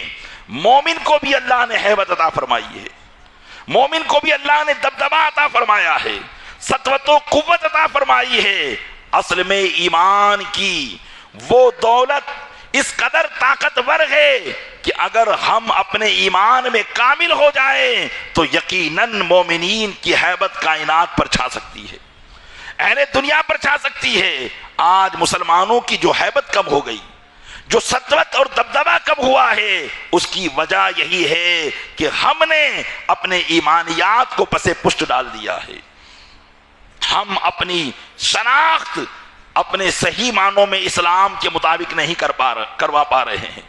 مومن کو بھی اللہ نے ہیبت عطا فرمائی ہے، مومن کو بھی اللہ نے دبدبا عطا فرمایا ہے، سطوت و قوت عطا فرمائی ہے۔ اصل میں ایمان کی وہ دولت اس قدر طاقتور ہے کہ اگر ہم اپنے ایمان میں کامل ہو جائیں تو یقیناً مومنین کی ہیبت کائنات پر چھا سکتی ہے، اہل دنیا پر چھا سکتی ہے۔ آج مسلمانوں کی جو ہیبت کم ہو گئی، جو سطوت اور دبدبا کم ہوا ہے، اس کی وجہ یہی ہے کہ ہم نے اپنے ایمانیات کو پس پشت ڈال دیا ہے۔ ہم اپنی شناخت اپنے صحیح معنوں میں اسلام کے مطابق نہیں کروا پا رہے ہیں،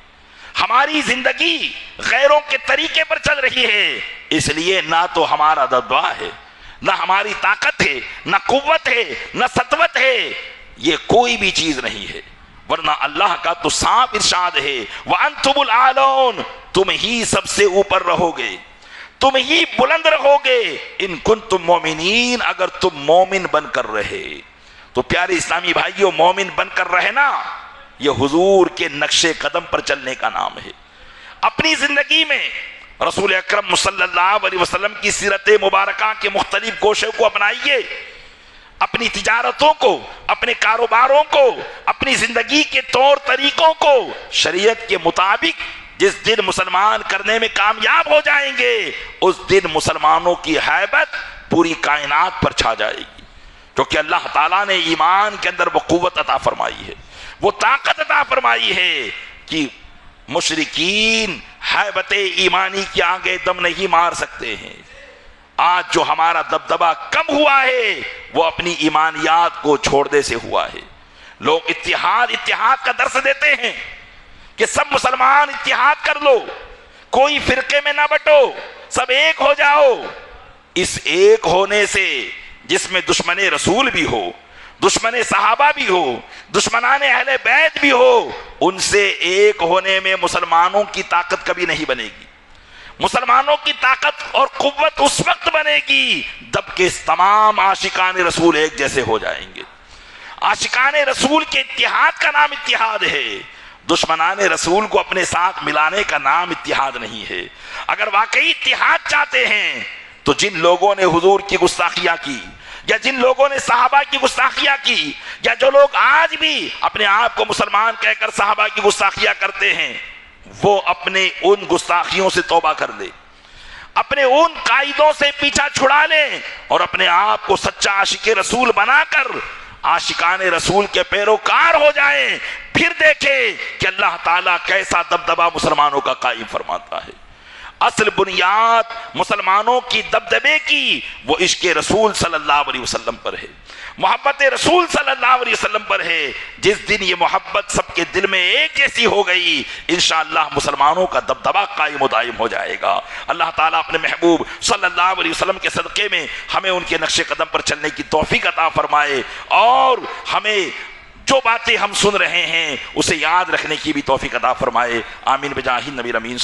ہماری زندگی غیروں کے طریقے پر چل رہی ہے، اس لیے نہ تو ہمارا دبدبا ہے، نہ ہماری طاقت ہے، نہ قوت ہے، نہ سطوت ہے، یہ کوئی بھی چیز نہیں ہے۔ ورنہ اللہ کا تو صاف ارشاد ہے، وَأَنْتُمُ الْأَعْلَوْنَ، تم ہی سب سے اوپر رہو گے، تم ہی بلند رہو گے، ان کنتم مومنین، اگر تم مومن بن کر رہے۔ تو پیارے اسلامی بھائیوں، مومن بن کر رہنا یہ حضور کے نقش قدم پر چلنے کا نام ہے۔ اپنی زندگی میں رسول اکرم صلی اللہ علیہ وسلم کی سیرت مبارکہ کے مختلف گوشوں کو اپنائیے، اپنی تجارتوں کو، اپنے کاروباروں کو، اپنی زندگی کے طور طریقوں کو شریعت کے مطابق جس دن مسلمان کرنے میں کامیاب ہو جائیں گے، اس دن مسلمانوں کی ہیبت پوری کائنات پر چھا جائے گی، کیونکہ اللہ تعالیٰ نے ایمان کے اندر وہ قوت عطا فرمائی ہے، وہ طاقت عطا فرمائی ہے کہ مشرکین ہیبت ایمانی کے آگے دم نہیں مار سکتے ہیں۔ آج جو ہمارا دبدبا کم ہوا ہے وہ اپنی ایمانیات کو چھوڑنے سے ہوا ہے۔ لوگ اتحاد کا درس دیتے ہیں کہ سب مسلمان اتحاد کر لو، کوئی فرقے میں نہ بٹو، سب ایک ہو جاؤ۔ اس ایک ہونے سے جس میں دشمن رسول بھی ہو، دشمن صحابہ بھی ہو، دشمنان اہل بیت بھی ہو، ان سے ایک ہونے میں مسلمانوں کی طاقت کبھی نہیں بنے گی۔ مسلمانوں کی طاقت اور قوت اس وقت بنے گی جب کہ تمام عاشقان رسول ایک جیسے ہو جائیں گے۔ عاشقان رسول کے اتحاد کا نام اتحاد ہے، دشمنان رسول کو اپنے ساتھ ملانے کا نام اتحاد نہیں ہے۔ اگر واقعی اتحاد چاہتے ہیں تو جن لوگوں نے حضور کی گستاخیاں کی، یا جن لوگوں نے صحابہ کی گستاخیاں کی، یا جو لوگ آج بھی اپنے آپ کو مسلمان کہہ کر صحابہ کی گستاخیاں کرتے ہیں، وہ اپنے ان گستاخیوں سے توبہ کر لے، اپنے ان قائدوں سے پیچھا چھڑا لیں اور اپنے آپ کو سچا عاشق رسول بنا کر عاشقان رسول کے پیروکار ہو جائیں، پھر دیکھیں کہ اللہ تعالیٰ کیسا دبدبہ مسلمانوں کا قائم فرماتا ہے۔ اصل بنیاد مسلمانوں کی دبدبے کی وہ عشق رسول صلی اللہ علیہ وسلم پر ہے، محبت رسول صلی اللہ علیہ وسلم پر ہے۔ جس دن یہ محبت سب کے دل میں ایک جیسی ہو گئی، انشاءاللہ مسلمانوں کا دبدبہ قائم و دائم ہو جائے گا۔ اللہ تعالیٰ اپنے محبوب صلی اللہ علیہ وسلم کے صدقے میں ہمیں ان کے نقش قدم پر چلنے کی توفیق عطا فرمائے، اور ہمیں جو باتیں ہم سن رہے ہیں اسے یاد رکھنے کی بھی توفیق عطا فرمائے۔ آمین بجاہ النبی الامین۔